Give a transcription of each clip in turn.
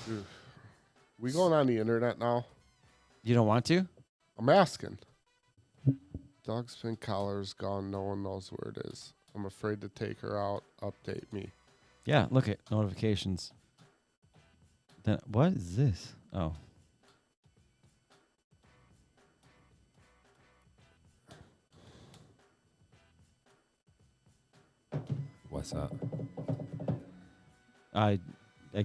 Dude, we going on the internet now? You don't want to? I'm asking. Dog's pin collar's gone. No one knows where it is. I'm afraid to take her out. Update me. Yeah, look at notifications. Then what is this? Oh. What's up? I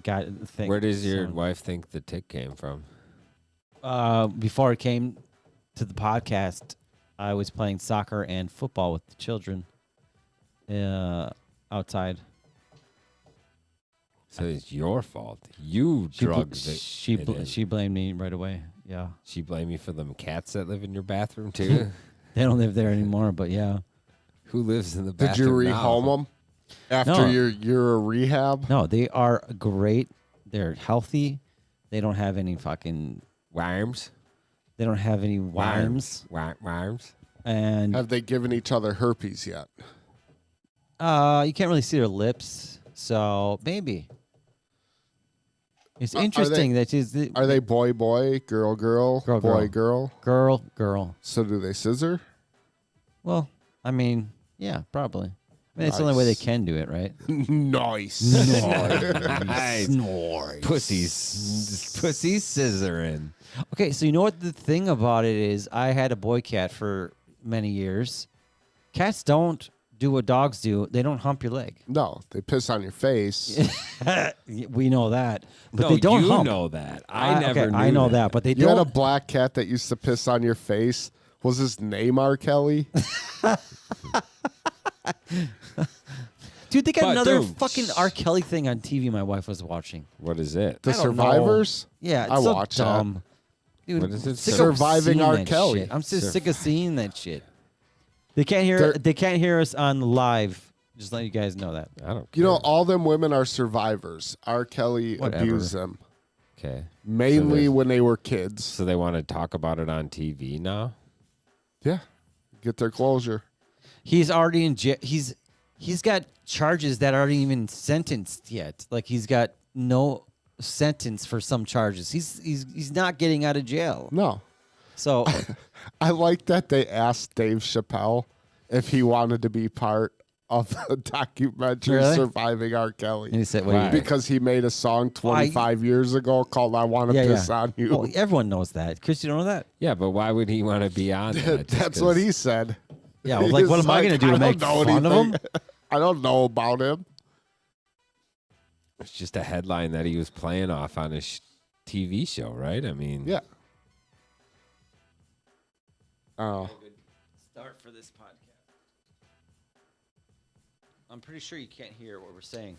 got the thing. Where does your sound. wife think the tick came from? Before I came to the podcast, I was playing soccer and football with the children outside. So it's your fault. You drugged it. She blamed me right away. Yeah. She blamed you for them cats that live in your bathroom too. They don't live there anymore, but yeah. Who lives in the bathroom? Did you rehome them after No. your rehab? No, they are great. They're healthy. They don't have any fucking. Worms? They don't have any worms. Worms? And Have they given each other herpes yet? you can't really see their lips, so maybe. It's interesting that she's the Are they boy, girl, Girl, boy, girl. girl? girl. So do they scissor? Well, I mean, yeah, probably. I mean, it's the only way they Nice. can do it, right? Nice. Nice. Snores. Pussy scissoring. Okay, so you know what the thing about it is? I had a boy cat for many years. Cats don't do what dogs do. They don't hump your leg. No, they piss on your face. We know that, but No, they don't you hump. know that. I never okay, knew I know that, but they You had a don't. black cat that used to piss on your face. Was his name R. Kelly? Dude, they got But another dude, fucking R. Kelly thing on TV. My wife was watching. What is it? The I don't know. Survivors? Yeah, it's I so watch that. dumb. Dude, What is it? sick of Surviving seeing R. that Kelly. shit. I'm just sick of seeing that shit. They can't hear. They can't hear us on live. Just let you guys know that. I don't care. You know, all them women are survivors. R. Kelly Whatever. abused them. Okay. Mainly when they were kids. So they want to talk about it on TV now? Yeah. Get their closure. He's already in jail. He's got charges that aren't even sentenced yet. Like he's got no sentence for some charges. He's not getting out of jail. No. So I like that they asked Dave Chappelle if he wanted to be part of the documentary Really? Surviving R. Kelly. and he said, Why? Because he made a song 25 years ago called I Want to Yeah, Piss yeah. on You. Well, everyone knows that. Chris, you don't know that? Yeah, but why would he want to be on that? Just That's what 'cause- he said. Yeah. Well, like, what He's am I going to do to make don't know fun of him? anything. I don't know about him. It's just a headline that he was playing off on his TV show, right? I mean, Yeah. Oh. Start for this podcast. I'm pretty sure you can't hear what we're saying.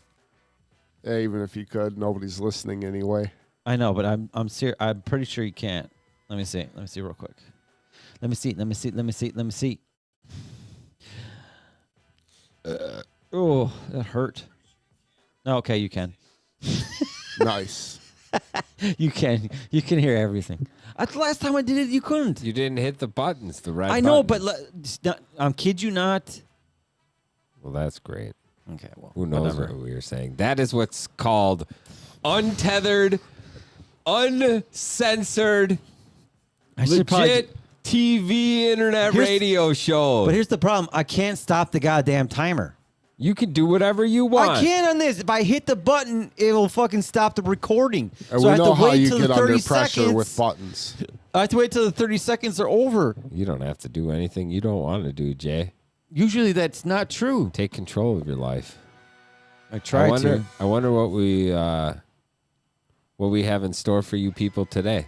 Yeah, even if you could, nobody's listening anyway. I know, but I'm I'm pretty sure you can't. Let me see. Let me see real quick. Let me see. Oh, that hurt. Okay, you can. Nice. You can hear everything. That's the last time I did it. You couldn't. you didn't hit the buttons, the red I know, buttons. but I'm kid you not. Well, that's great. Okay, well, Who knows whatever. what we were saying? That is what's called untethered, uncensored, I should probably- legit TV internet Here's- radio show. But here's the problem. I can't stop the goddamn timer. You can do whatever you want. I can't on this. If I hit the button, it will fucking stop the recording. And so I we have know to how wait you till get the 30 under pressure seconds. with buttons. I have to wait till the 30 seconds are over. You don't have to do anything you don't want to do, Jay. Usually that's not true. Take control of your life. I try to. I wonder what we have in store for you people today.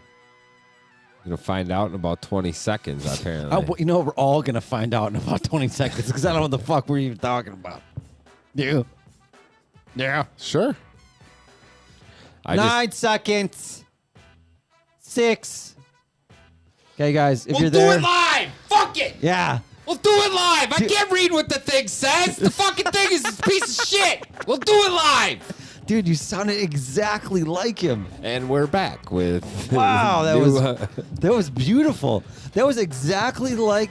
You'll find out in about 20 seconds, apparently. You know, we're all going to find out in about 20 seconds because I don't know what the fuck we're even talking about. Yeah. Yeah. Sure. 9 seconds. 6. Okay, guys, if We'll you're do there. it live! Fuck it! Yeah. We'll do it live! I can't read what the thing says! The fucking thing is a piece of shit! We'll do it live! Dude, you sounded exactly like him. And we're back with... Wow, that new, was that was beautiful. That was exactly like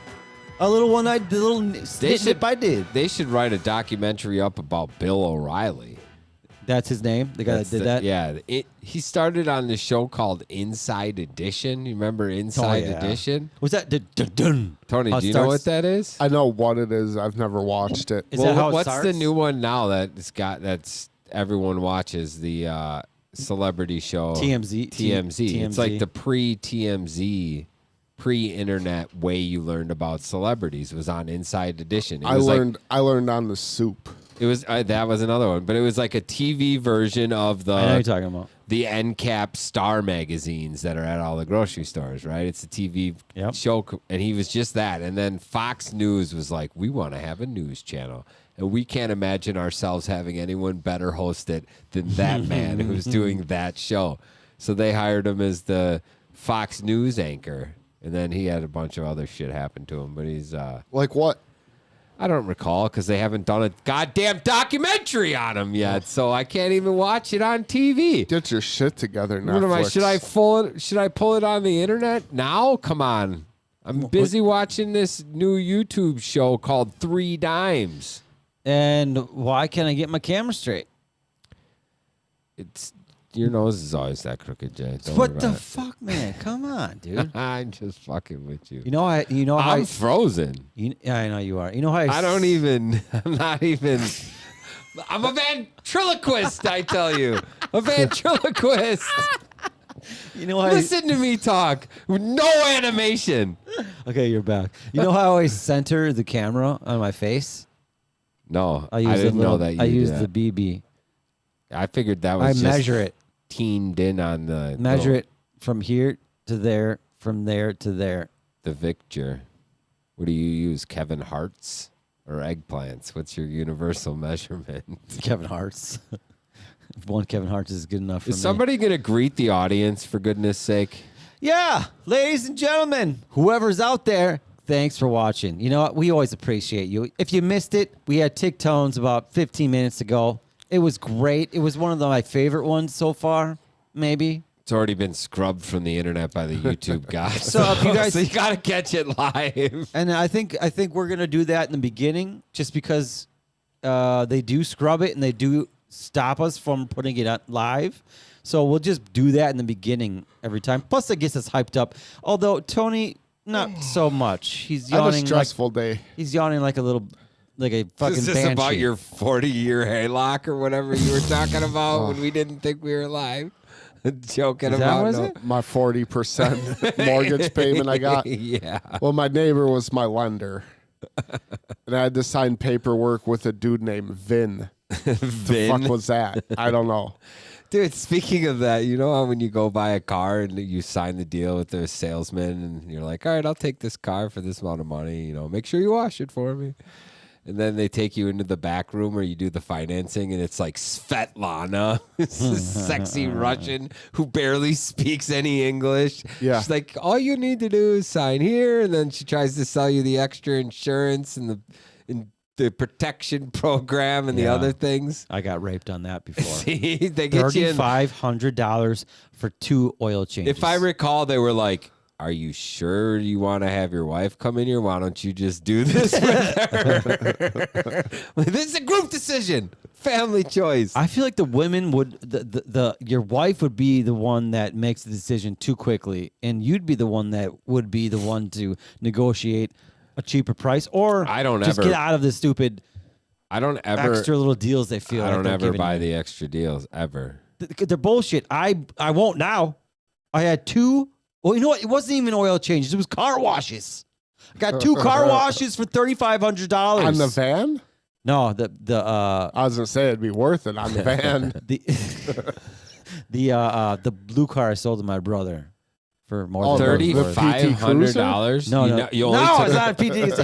a little one the little snip I did. They should write a documentary up about Bill O'Reilly. That's his name. The guy that did that. Yeah, he started on the show called Inside Edition. You remember Inside yeah. Edition? Was that dun? Tony, How it do you know what starts? that is? I know what it is. I've never watched it. Is Well, that how it what's the starts? new one now that's everyone watches, the celebrity show TMZ. TMZ. It's like the pre-TMZ, pre-internet way you learned about celebrities was on Inside Edition. I learned on the Soup. It was that was another one, but it was like a TV version of I know what you're the talking about. end cap star magazines that are at all the grocery stores, right? It's a TV Yep. show, and he was just that. And then Fox News was like, we want to have a news channel, and we can't imagine ourselves having anyone better host it than that man who's doing that show. So they hired him as the Fox News anchor, and then he had a bunch of other shit happen to him. But he's Like what? I don't recall because they haven't done a goddamn documentary on him yet, so I can't even watch it on TV. Get your shit together, What am I? Netflix. Should I pull it on the internet now? Come on, I'm busy watching this new YouTube show called Three Dimes. And why can't I get my camera straight? It's your nose is always that crooked, Jay. Don't What worry the about it. fuck, man? Come on, dude. I'm just fucking with you. You know how I'm frozen. yeah, I know you are. You know how I don't even. I'm not even. I'm a ventriloquist. I tell you, a ventriloquist. You know how Listen to me talk with no animation. Okay, you're back. You know how I always center the camera on my face? No, I use didn't know that. I You use do the that. BB. I figured that was I just measure it. teamed in on the Measure it from here to there, from there to there. The Victor. What do you use? Kevin Hart's or eggplants? What's your universal measurement? Kevin Hart's. One Kevin Hart's is good enough for Is me. somebody gonna greet the audience for goodness sake? Yeah, ladies and gentlemen, whoever's out there, thanks for watching. You know what? We always appreciate you. If you missed it, we had Tick Tones about 15 minutes ago. It was great. It was one of my favorite ones so far, maybe. It's already been scrubbed from the internet by the YouTube guys. So if you guys- so you gotta catch it live. And I think we're gonna do that in the beginning, just because they do scrub it and they do stop us from putting it out live. So we'll just do that in the beginning every time. Plus, it gets us hyped up. Although Tony, not so much. He's I had a yawning. stressful day. He's yawning like a fucking Is this banshee. about your 40-year haylock or whatever you were talking about when we didn't think we were live? Joking Is that about what is no- it? My 40% mortgage payment I got. Yeah. Well, my neighbor was my lender. And I had to sign paperwork with a dude named Vin. The Vin. fuck was that? I don't know. Dude, speaking of that, you know how when you go buy a car and you sign the deal with the salesman and you're like, all right, I'll take this car for this amount of money, you know, make sure you wash it for me. And then they take you into the back room where you do the financing and it's like Svetlana, this sexy Russian who barely speaks any English. Yeah. She's like, all you need to do is sign here. And then she tries to sell you the extra insurance and the protection program and the Yeah. other things. I got raped on that before. See, they get you in. $3,500 for 2 oil changes. If I recall, they were like, are you sure you want to have your wife come in here? Why don't you just do this with her? This is a group decision. Family choice. I feel like the women would your wife would be the one that makes the decision too quickly, and you'd be the one that would be the one to negotiate a cheaper price, or I don't just ever- get out of the stupid I don't ever. extra little deals they feel. I like don't they're ever giving buy you. the extra deals ever. They're bullshit. I won't now. I had 2. Well, you know what? It wasn't even oil changes. It was car washes. I got 2 car washes for $3,500 On the van? No, I was going to say it'd be worth it on the van. the blue car I sold to my brother for more Oh, than the $3,500. $3,500. No, You only no, took it's it- not PT. It's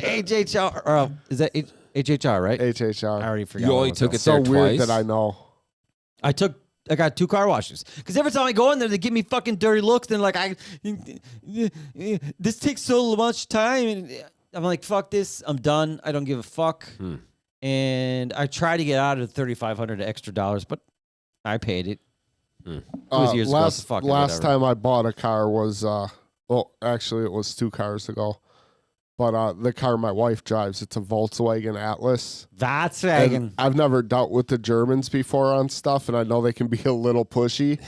HHR. Or, is that HHR, right? HHR. I already forgot. You what only it was took called. it So there weird twice. that I know. I got 2 car washes because every time I go in there, they give me fucking dirty looks. Then like this takes so much time, and I'm like, fuck this. I'm done. I don't give a fuck. And I try to get out of the $3,500 extra dollars, but I paid it. It was years ago, so fuck it, last whatever. time I bought a car was, well, actually, it was 2 cars ago. but the car my wife drives, it's a Volkswagen Atlas. That's And wagon. I've never dealt with the Germans before on stuff, and I know they can be a little pushy.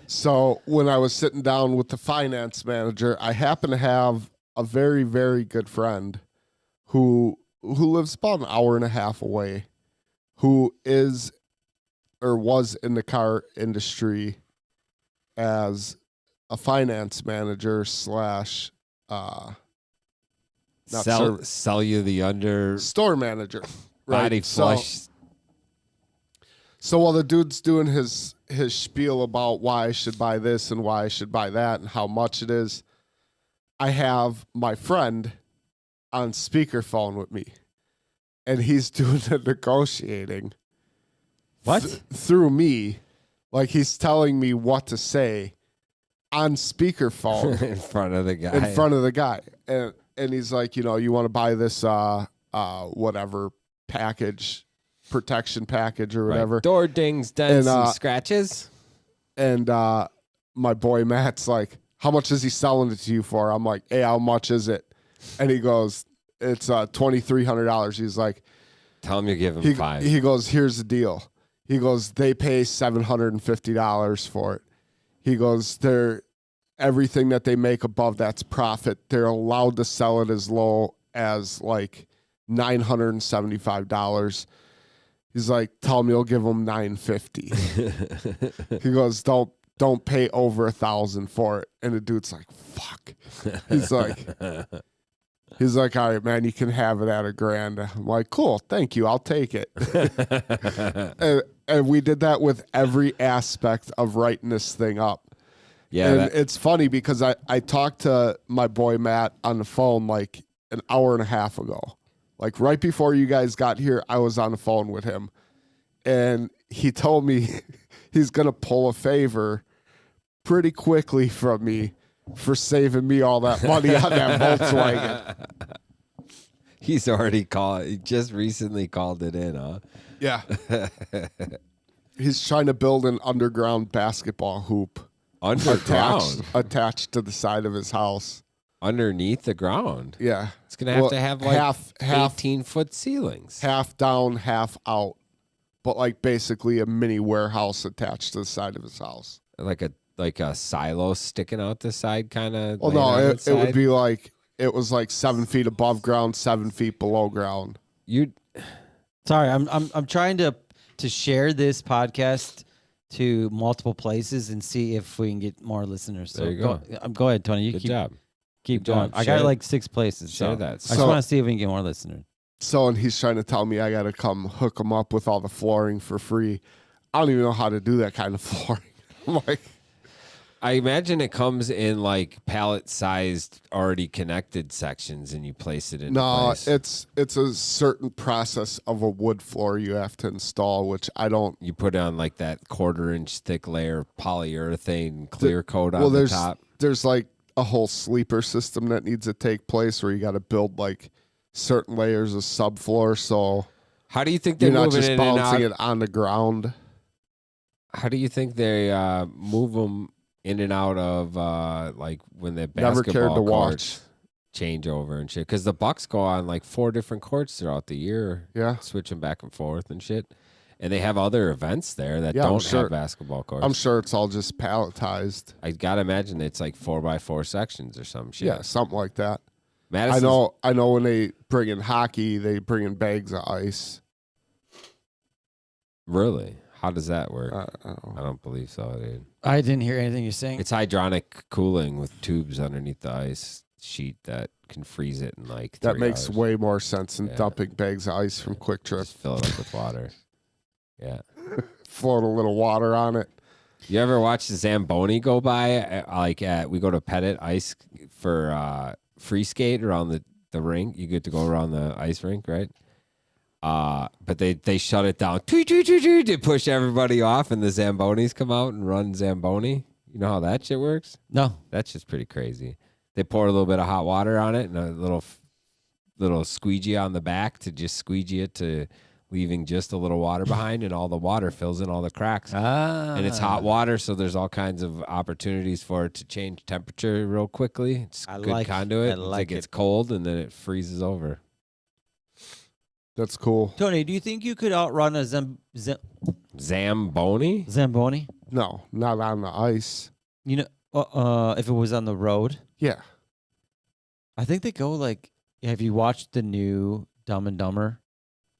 So when I was sitting down with the finance manager, I happen to have a very, very good friend who lives about an hour and a half away, who is or was in the car industry as a finance manager slash not Sell you the under store manager. Right? body flush. So while the dude's doing his spiel about why I should buy this and why I should buy that and how much it is, I have my friend on speakerphone with me, and he's doing the negotiating. What? Through me, like he's telling me what to say on speakerphone in front of the guy. in front of the guy, and he's like, you want to buy this whatever package, protection package or whatever. Right. Door dings, dents, And, and scratches. And my boy Matt's like, how much is he selling it to you for? I'm like, hey, how much is it? And he goes, it's $2,300. He's like, Tell him you give him he, $5. he goes, here's the deal. He goes, they pay $750 for it. He goes, everything that they make above that's profit. They're allowed to sell it as low as like $975. He's like, tell me you'll give them $950. He goes, don't pay over $1,000 for it. And the dude's like, fuck. He's like, all right, man, you can have it at $1,000. I'm like, cool, thank you, I'll take it. and we did that with every aspect of writing this thing up. Yeah, And it's funny because I talked to my boy Matt on the phone like an hour and a half ago. Like right before you guys got here, I was on the phone with him. And he told me he's going to pull a favor pretty quickly from me for saving me all that money on that Volkswagen. he's already he just recently called it in, huh? Yeah. He's trying to build an underground basketball hoop Underground. attached to the side of his house. Underneath the ground. Yeah. It's going to have like half 18-foot ceilings. half down, half out, but like basically a mini warehouse attached to the side of his house. Like a silo sticking out the side kind of. Well, no, it would be like it was like 7 feet above ground, 7 feet below ground. Sorry, I'm trying to share this podcast to multiple places and see if we can get more listeners. So There you go. Go ahead, Tony. You Good keep job. keep Good going. job. I Share got it. like 6 places. Share So that. I just So- want to see if we can get more listeners. So, and he's trying to tell me I got to come hook him up with all the flooring for free. I don't even know how to do that kind of flooring. I'm like, I imagine it comes in like pallet-sized, already connected sections, and you place it in no, place. it's a certain process of a wood floor you have to install, which I don't. You put on like that 1/4-inch thick layer of polyurethane clear coat on Well, the top. there's like a whole sleeper system that needs to take place where you got to build like certain layers of subfloor, so How do you think they're you're not moving just in and out? bouncing it on the ground. How do you think they move them in and out of like when the Never basketball cared to watch. courts change over and shit? Because the Bucks go on like 4 different courts throughout the year, Yeah, switching back and forth and shit. And they have other events there that Yeah, I'm don't sure. have basketball courts. I'm sure it's all just palletized. I gotta imagine it's like 4x4 sections or some shit. Yeah, something like that. Madison's, I know when they bring in hockey, they bring in bags of ice. Really? How does that work? I don't know. I don't believe so, dude. I didn't hear anything you're saying. It's hydronic cooling with tubes underneath the ice sheet that can freeze it in like 3 That makes hours. way more sense than Yeah. dumping bags of ice from Quick Trip. Just fill it up with water. Yeah. Float a little water on it. You ever watch the Zamboni go by? We go to Pettit Ice for free skate around the rink. You get to go around the ice rink, right? But they shut it down. They push everybody off, and the Zambonis come out and run Zamboni. You know how that shit works? No. That's just pretty crazy. They pour a little bit of hot water on it and a little squeegee on the back to just squeegee it to leaving just a little water behind, and all the water fills in all the cracks. And it's hot water, so there's all kinds of opportunities for it to change temperature real quickly. It's a good conduit. It gets cold, and then it freezes over. That's cool. Tony, do you think you could outrun a Zamboni? Zamboni? No, not on the ice. You know, if it was on the road, Yeah. I think they go like. Have you watched the new Dumb and Dumber?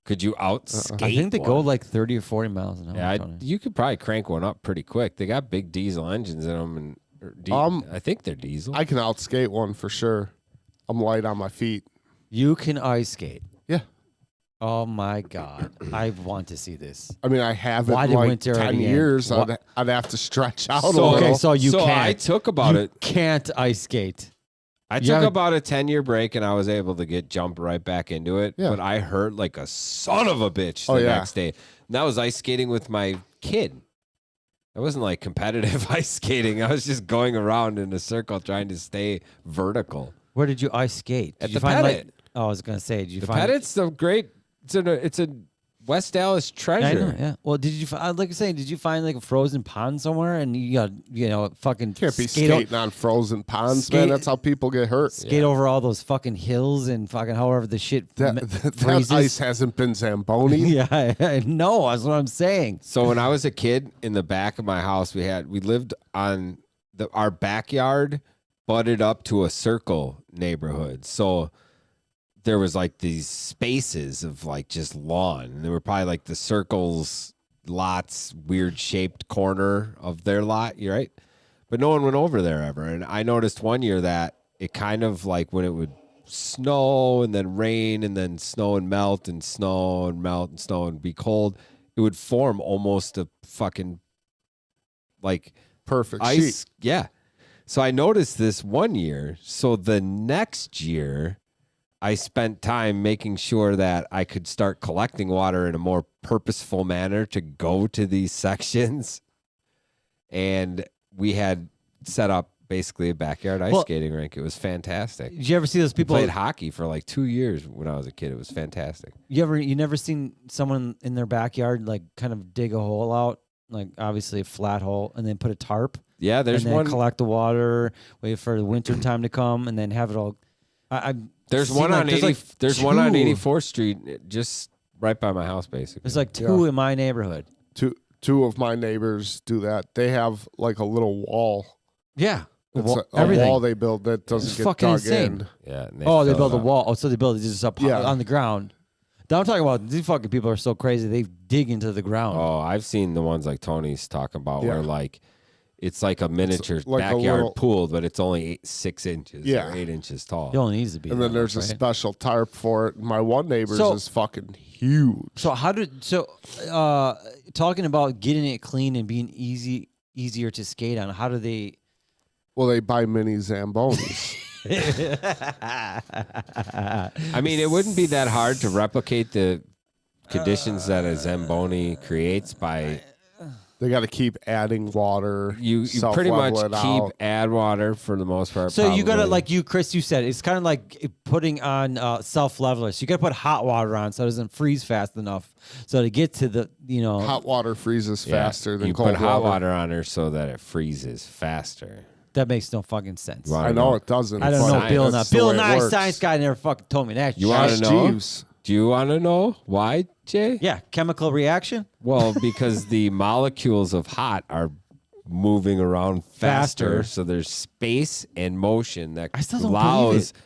Could you outskate? I think they one? go like 30 or 40 miles an hour. Yeah, Tony. you could probably crank one up pretty quick. They got big diesel engines in them, and I think they're diesel. I can outskate one for sure. I'm light on my feet. You can ice skate. Yeah. Oh my God, I want to see this. I mean, I haven't Why in did like winter 10 already end? years. What? I'd have to stretch out a So- little. Okay, so you so can't. I took about you it. can't ice skate. I You took haven't- about a 10-year break, and I was able to jump right back into it. Yeah. But I hurt like a son of a bitch the Oh, yeah. next day. And that was ice skating with my kid. It wasn't like competitive ice skating. I was just going around in a circle trying to stay vertical. Where did you ice skate? Did At you the find Pettit. like? Oh, I was gonna say, did you The find? Pettit's a great. It's a West Dallas treasure. I know, yeah. Well, did you find, like I saying, did you find like a frozen pond somewhere and you got fucking Can't be skate skating on frozen ponds, skate- man. That's how people get hurt. skate over all those fucking hills and fucking however the shit That freezes. ice hasn't been Zamboni. Yeah, I know. That's what I'm saying. So when I was a kid, in the back of my house, we lived on our backyard butted up to a circle neighborhood. So there was like these spaces of like just lawn, and they were probably like the circle's lots, weird shaped corner of their lot, you right? But no one went over there ever. And I noticed one year that it kind of like when it would snow and then rain and then snow and melt and snow and melt and snow and be cold, it would form almost a fucking like Perfect ice. sheet. Yeah. So I noticed this one year. So the next year, I spent time making sure that I could start collecting water in a more purposeful manner to go to these sections. And we had set up basically a backyard ice skating rink. It was fantastic. Did you ever see those people? Played hockey for like 2 years when I was a kid. It was fantastic. You never seen someone in their backyard like kind of dig a hole out, like obviously a flat hole, and then put a tarp. Yeah, there's and then one. collect the water, wait for the winter time to come, and then have it all. There's one on 80. There's one on 84th Street, just right by my house, basically. There's like two in my neighborhood. Two of my neighbors do that. They have like a little wall. Yeah, It's a everything. wall they build that doesn't It's get fucking dug insane. in. Yeah. and They fill build it a up. wall. Oh, so they build it just up Yeah. on the ground. Now I'm talking about these fucking people are so crazy. They dig into the ground. Oh, I've seen the ones like Tony's talking about Yeah. where like it's like a miniature like a backyard little- pool, but it's only 6 inches Yeah. or 8 inches tall. It only needs to be. And then that there's much, a right? special tarp for it. My one neighbor's So- is fucking huge. So talking about getting it clean and being easier to skate on. How do they? Well, they buy mini Zambonis. I mean, it wouldn't be that hard to replicate the conditions that a Zamboni creates by They got to keep adding water. you pretty much self-level it keep out. add water for the most part. So you gotta, probably. like you, Chris, you said it's kind of like putting on self-levelers. You gotta put hot water on so it doesn't freeze fast enough. So to get to the, Hot water freezes Yeah, faster than you cold put hot water on her so that it freezes faster. that makes no fucking sense. You wanna I know it doesn't. I don't know, Science. Bill. That's Not the Bill way it Nye, works. science guy, never fucking told me that. You shit. wanna Ask know? Jeeves. Do you want to know why, Jay? Yeah, chemical reaction. Well, because the molecules of hot are moving around faster, so there's space and motion that I still don't believe allows it.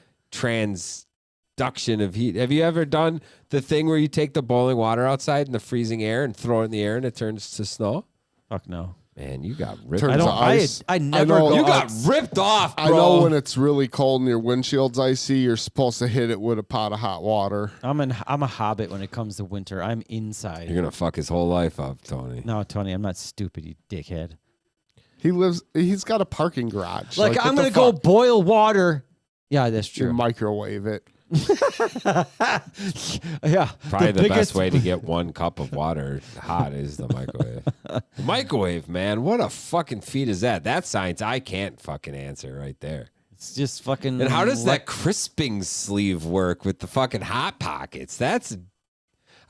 transduction of heat. Have you ever done the thing where you take the boiling water outside in the freezing air and throw it in the air and it turns to snow? Fuck no. Man, you got ripped. Turns I don't. to ice. I never know. go. You got out- ripped off, bro. I know when it's really cold and your windshield's icy, you're supposed to hit it with a pot of hot water. I'm a hobbit when it comes to winter. I'm inside. You're gonna fuck his whole life up, Tony. No, Tony, I'm not stupid, you dickhead. He's got a parking garage. Like what I'm the gonna go fuck? boil water. Yeah, that's You true. microwave it. Yeah, Probably the biggest- best way to get 1 cup of water hot is the microwave. The microwave, man. What a fucking feat is that? That's science I can't fucking answer right there. It's just fucking. And how does that crisping sleeve work with the fucking hot pockets? That's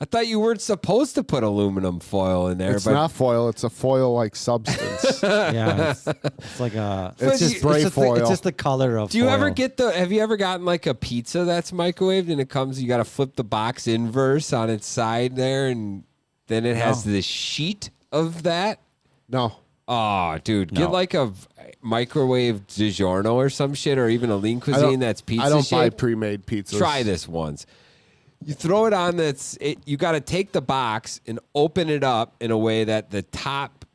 I thought you weren't supposed to put aluminum foil in there. It's but not foil. It's a foil-like substance. Yeah, it's like a. It's just spray foil. It's just the color of. Do you ever foil. get have you ever gotten like a pizza that's microwaved and it comes, you got to flip the box inverse on its side there and then it has this sheet of that? No. Oh, dude, No. get like a microwave DiGiorno or some shit or even a Lean Cuisine that's pizza I don't buy shaped. pre-made pizzas. Try this once. You throw it on you got to take the box and open it up in a way that the top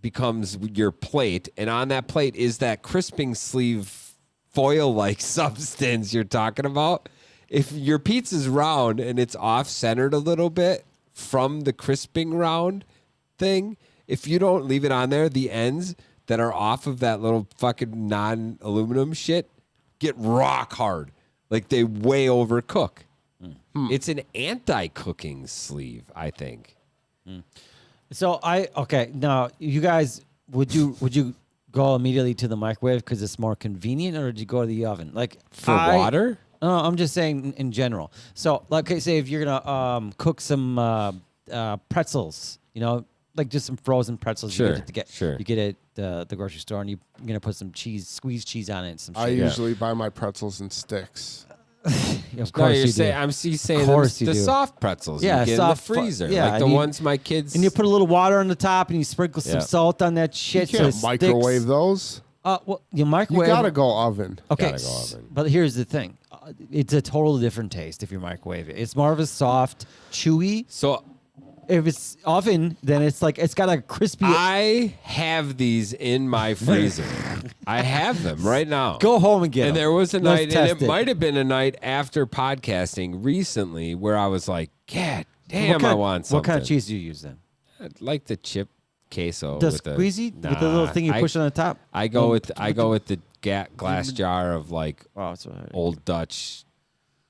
becomes your plate. And on that plate is that crisping sleeve foil-like substance you're talking about. If your pizza's round and it's off-centered a little bit from the crisping round thing, if you don't leave it on there, the ends that are off of that little fucking non-aluminum shit get rock hard. Like they way overcook. It's an anti-cooking sleeve, I think. So now you guys would you go immediately to the microwave because it's more convenient, or did you go to the oven? Like For water? No, I'm just saying in general. So, like, say if you're gonna cook some pretzels, like just some frozen pretzels. Sure, You get it at the grocery store, and you're gonna put some cheese, squeezed cheese on it. And some I shit. usually buy my pretzels in sticks. Of No, course you're you saying, do. I'm saying course the you do. soft pretzels. Yeah, you get soft in the freezer. yeah, like the and you- ones my kids. And you put a little water on the top, and you sprinkle some Yeah. salt on that shit. You so can't it microwave sticks. those. Well, you You microwave. gotta go oven. Okay, Gotta go oven. but here's the thing: it's a totally different taste if you microwave it. It's more of a soft, chewy. So If it's oven, then it's like it's got a crispy. I have these in my freezer. I have them right now. Go home and get And them. there was a Let's night, and test it might have been a night after podcasting recently where I was like, God damn, I want something. What kind of cheese do you use then? I'd like the chip queso. The with squeezy with the little Nah, thing you push on the top. I go with the glass jar of like Oh, it's all right. old Dutch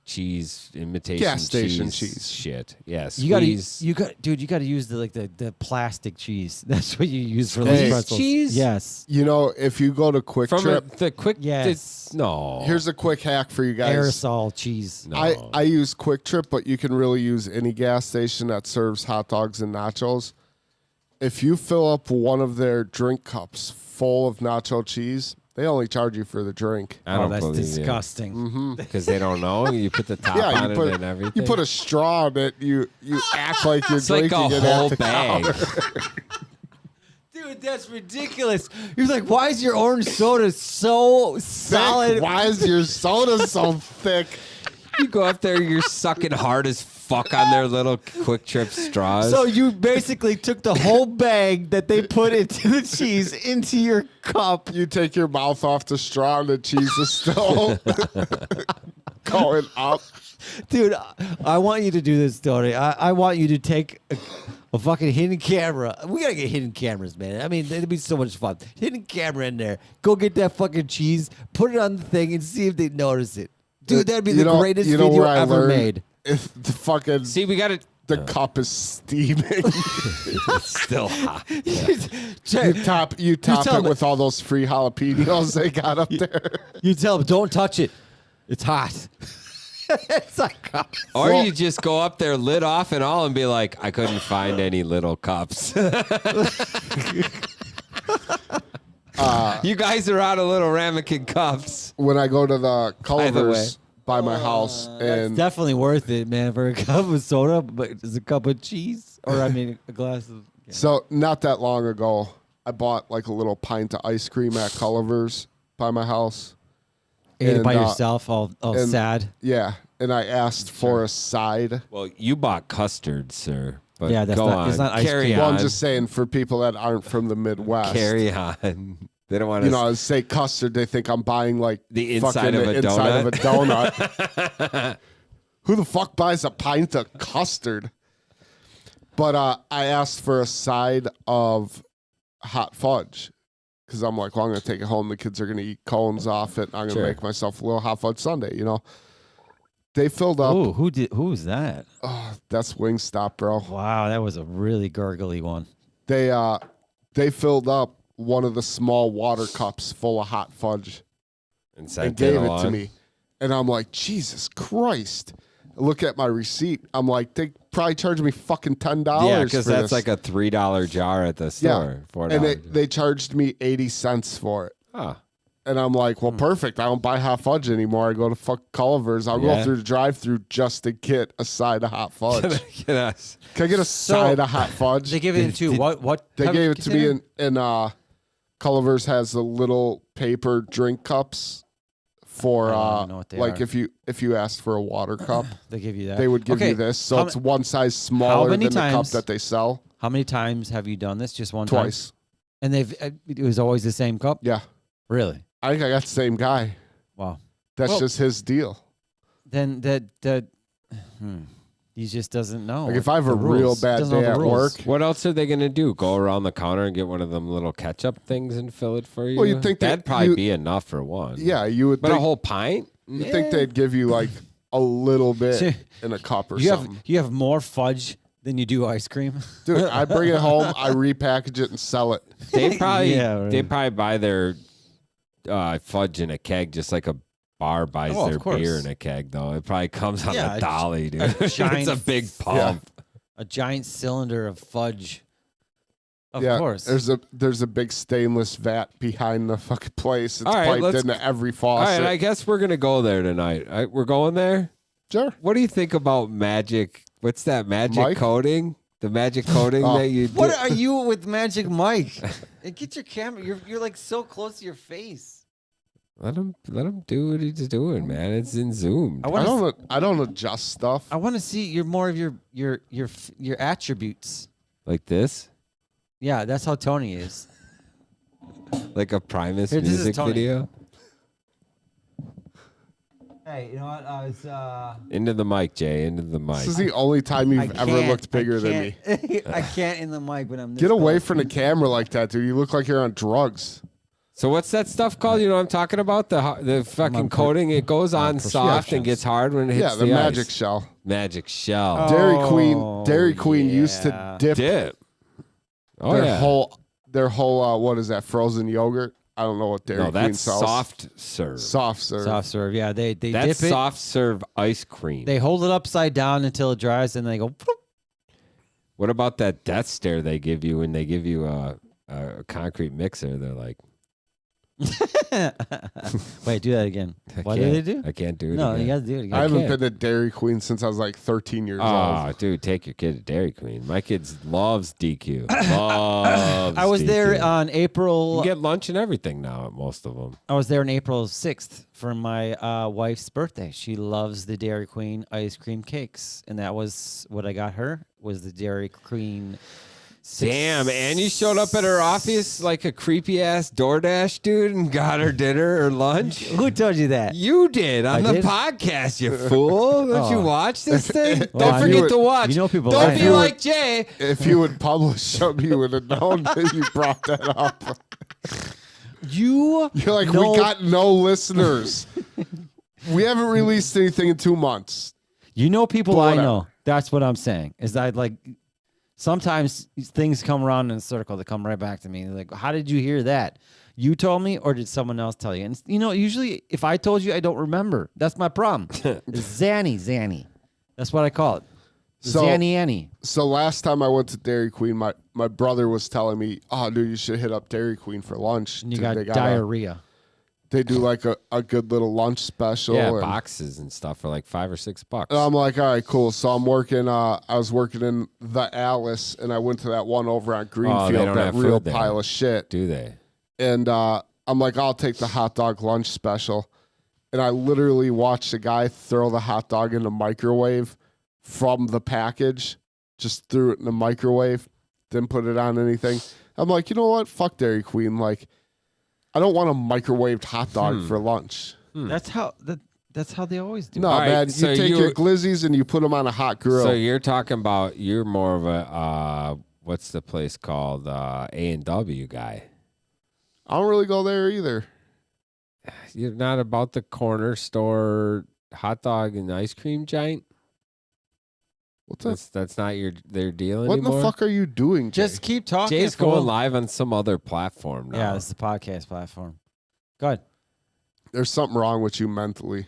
cheese imitation Gas station cheese. shit. Yeah, You got squeeze. you got to use the plastic cheese. That's what you use for Squeeze those pretzels. cheese? Yes. If you go to Quick from Trip, the quick. Yes. No. here's a quick hack for you guys. Aerosol cheese. No. I use Quick Trip, but you can really use any gas station that serves hot dogs and nachos. If you fill up one of their drink cups full of nacho cheese, they only charge you for the drink. I Oh, don't that's believe disgusting. because they don't know. You put the top Yeah, on you it put and everything. you put a straw in it. You act like you're it's like drinking a it whole at the bag. Dude, that's ridiculous. He was like, "Why is your orange soda so solid?" Thick. Why is your soda so thick? You go up there, you're sucking hard as fuck on their little Quick Trip straws. So you basically took the whole bag that they put into the cheese into your cup. You take your mouth off the straw and the cheese is still going up. Dude, I want you to do this, Tony. I want you to take a fucking hidden camera. We gotta get hidden cameras, man. I mean, it'd be so much fun. Hidden camera in there. Go get that fucking cheese, put it on the thing, and see if they notice it. Dude, that'd be the greatest video where I ever learned made. If the fucking see, we got it. the cup is steaming. It's still hot. you top tell it me- with all those free jalapenos they got up there. You tell them, don't touch it. It's hot. It's like, Or Well- you just go up there, lid off and all, and be like, I couldn't find any little cups. You guys are out of little ramekin cups. When I go to the Either way. Culver's by my house that's and definitely worth it, man, for a cup of soda, but it's a cup of cheese. Or, I mean, a glass of... Yeah. so not that long ago, I bought like a little pint of ice cream at Culver's by my house. Ate it by And, yourself, all and- sad. Yeah, and I asked for a side. Well, you bought custard, sir. But Yeah, that's go not- on. it's not ice Carry cream. on. Well, I'm just saying for people that aren't from the Midwest. Carry on. They don't want to. I say custard, they think I'm buying like The inside fucking of a the inside of a donut. donut. Who the fuck buys a pint of custard? But I asked for a side of hot fudge because I'm like, well, I'm gonna take it home. The kids are gonna eat cones off it. I'm gonna Sure. make myself a little hot fudge sundae. They filled up. Oh, who was that? Oh, that's Wingstop, bro. Wow, that was a really gurgly one. They filled up one of the small water cups full of hot fudge and and sent gave it to along. me. And I'm like, Jesus Christ. I look at my receipt. I'm like, they probably charged me fucking $10. Yeah, because for that's this. like a $3 jar at the Yeah. store. $4. And they charged me 80 cents for it. Huh. And I'm like, well, perfect. I don't buy hot fudge anymore. I go to fuck Culver's. I'll Yeah. go through the drive-through just to get a side of hot fudge. Get us. Can I get a side of hot fudge? They give it in two. What? They type gave of it to me container? in Culver's has the little paper drink cups for I don't even know what they like are. if you asked for a water cup, They give you that. they would give Okay, you this. So how it's ma- one size smaller many than the cup times- that they sell. How many times have you done this? Just one time? Twice. And it was always the same cup? Yeah. Really? I think I got the same guy. Wow. That's Well- just his deal. Then he just doesn't know. Like if I have a the real rules. bad Doesn't know day the at rules. work, What else are they gonna do? Go around the counter and get one of them little ketchup things and fill it for you? Well, you'd think that that'd probably you- be enough for one. yeah, you would but a think, whole pint? you think they'd give you like a little bit See, in a cup or You something. have more fudge than you do ice cream. Dude, I bring it home, I repackage it and sell it. They probably Yeah, right. they probably buy their fudge in a keg just like a bar buys Oh, of their course. beer in a keg. Though it probably comes on Yeah, a a dolly, dude. a it's giant a big Yeah. pump. A giant cylinder of fudge. Of yeah, course. there's a big stainless vat behind the fucking place. It's All right, piped let's- into every All faucet. right, I guess we're gonna go there tonight. We're going there. Sure. What do you think about magic? What's that magic Mike? coating? The magic coating Oh. that you do. What are you with Magic Mike? Hey, get your camera. You're like so close to your face. Let him do what he's doing, man. It's in Zoom. I don't adjust stuff. I want to see your more of your attributes. Like this, Yeah, that's how Tony is. like a Primus Here, this is music Tony. video. Hey, you know what? I was. Into the mic, Jay. Into the mic. This is the only time you've ever looked bigger than me. I can't in the mic when I'm. This Get away close. from the camera like that, dude. You look like you're on drugs. So what's that stuff called? You know what I'm talking about? The fucking coating. It goes on soft and gets hard when it hits Yeah, the the magic ice. shell. Magic shell. Dairy Queen used to yeah. dip Dip. Oh their yeah. whole what is that, frozen yogurt? I don't know what Dairy No, Queen that's sells. soft serve. Soft serve. Soft serve. Yeah, they That's dip it. soft serve ice cream. They hold it upside down until it dries, and they go. "Ploop." What about that death stare they give you when they give you a concrete mixer? They're like, Wait, do that again. I What do can't- they do? I can't do it No, again. you got to do it again. I haven't can't. been to Dairy Queen since I was like 13 years Oh, old. dude, take your kid to Dairy Queen. My kid loves DQ. Loves I was there DQ. on April. You get lunch and everything now at most of them. I was there on April 6th for my wife's birthday. She loves the Dairy Queen ice cream cakes, and that was what I got her. Was the Dairy Queen? Damn, and you showed up at her office like a creepy ass DoorDash dude and got her dinner or lunch. Who told you that? You did on I the did? podcast, you fool. Don't you Oh. watch this thing? Well, Don't I forget knew to it. watch. You know people Don't like be it. like Jay. If you would publish something, you would have known that you brought that up. You You're like, know- we got no listeners. We haven't released anything in 2 months. You know people But I whatever. know. That's what I'm saying. Is that like sometimes things come around in a circle that come right back to me. They're like, how did you hear that? You told me, or did someone else tell you? And you know, usually if I told you, I don't remember. That's my problem. It's Zanny. That's what I call it. So- Zanny Annie. So last time I went to Dairy Queen, my brother was telling me, oh, dude, you should hit up Dairy Queen for lunch. And you Dude, got they diarrhea. They do like a good little lunch special. Yeah, and- boxes and stuff for like $5 or $6. And I'm like, all right, cool. So I'm working. I was working in the Alice, and I went to that one over on Greenfield, don't that have real food there. pile of shit. Do they? And I'm like, I'll take the hot dog lunch special. And I literally watched a guy throw the hot dog in the microwave from the package. Just threw it in the microwave, didn't put it on anything. I'm like, you know what? Fuck Dairy Queen. Like, I don't want a microwaved hot dog for lunch. That's how they always do. No, All right, man. so You take you- your glizzies and you put them on a hot grill. So you're talking about you're more of a what's the place called A&W guy. I don't really go there either. You're not about the corner store hot dog and ice cream giant. What's that? That's not their deal What in anymore. the fuck are you doing, Jay? Just keep talking. Jay's fool. going live on some other platform now. Yeah, this is a podcast platform. Go ahead. There's something wrong with you mentally.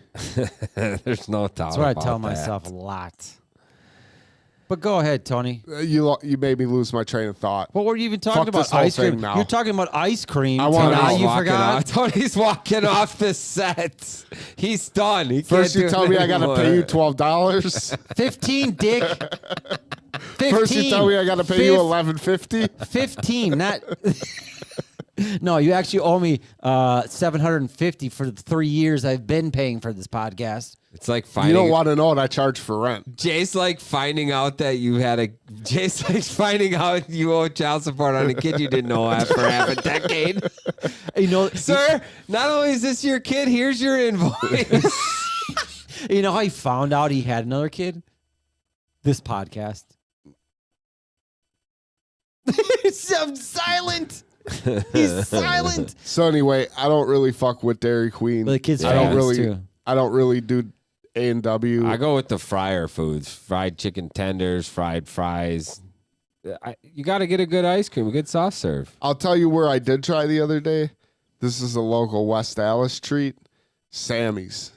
There's no doubt. That's what I about tell that. myself a lot. But go ahead, Tony. You made me lose my train of thought. What were you even talking Fuck this about? whole Ice cream. thing now. You're talking about ice cream. I wanna now know. you Walking forgot. off. Tony's walking off the set. He's done. He First can't you do tell it me I gotta pay you anymore. $12. 15, Dick. 15. First you tell me I gotta pay you $11.50. 15, not. No, you actually owe me $750 for the 3 years I've been paying for this podcast. It's like You finding. don't want to know what I charge for rent. Jay's like finding out that you had a. Jay's like finding out you owe child support on a kid you didn't know for half a decade. You know, Sir, not only is this your kid, here's your invoice. you know how he found out he had another kid? This podcast. I'm silent. He's silent. So anyway, I don't really fuck with Dairy Queen. Well, the kids' I don't fans, really. too. I don't really do A&W. I go with the fryer foods: fried chicken tenders, fried fries. You got to get a good ice cream, a good soft serve. I'll tell you where I did try the other day. This is a local West Allis treat. Sammy's.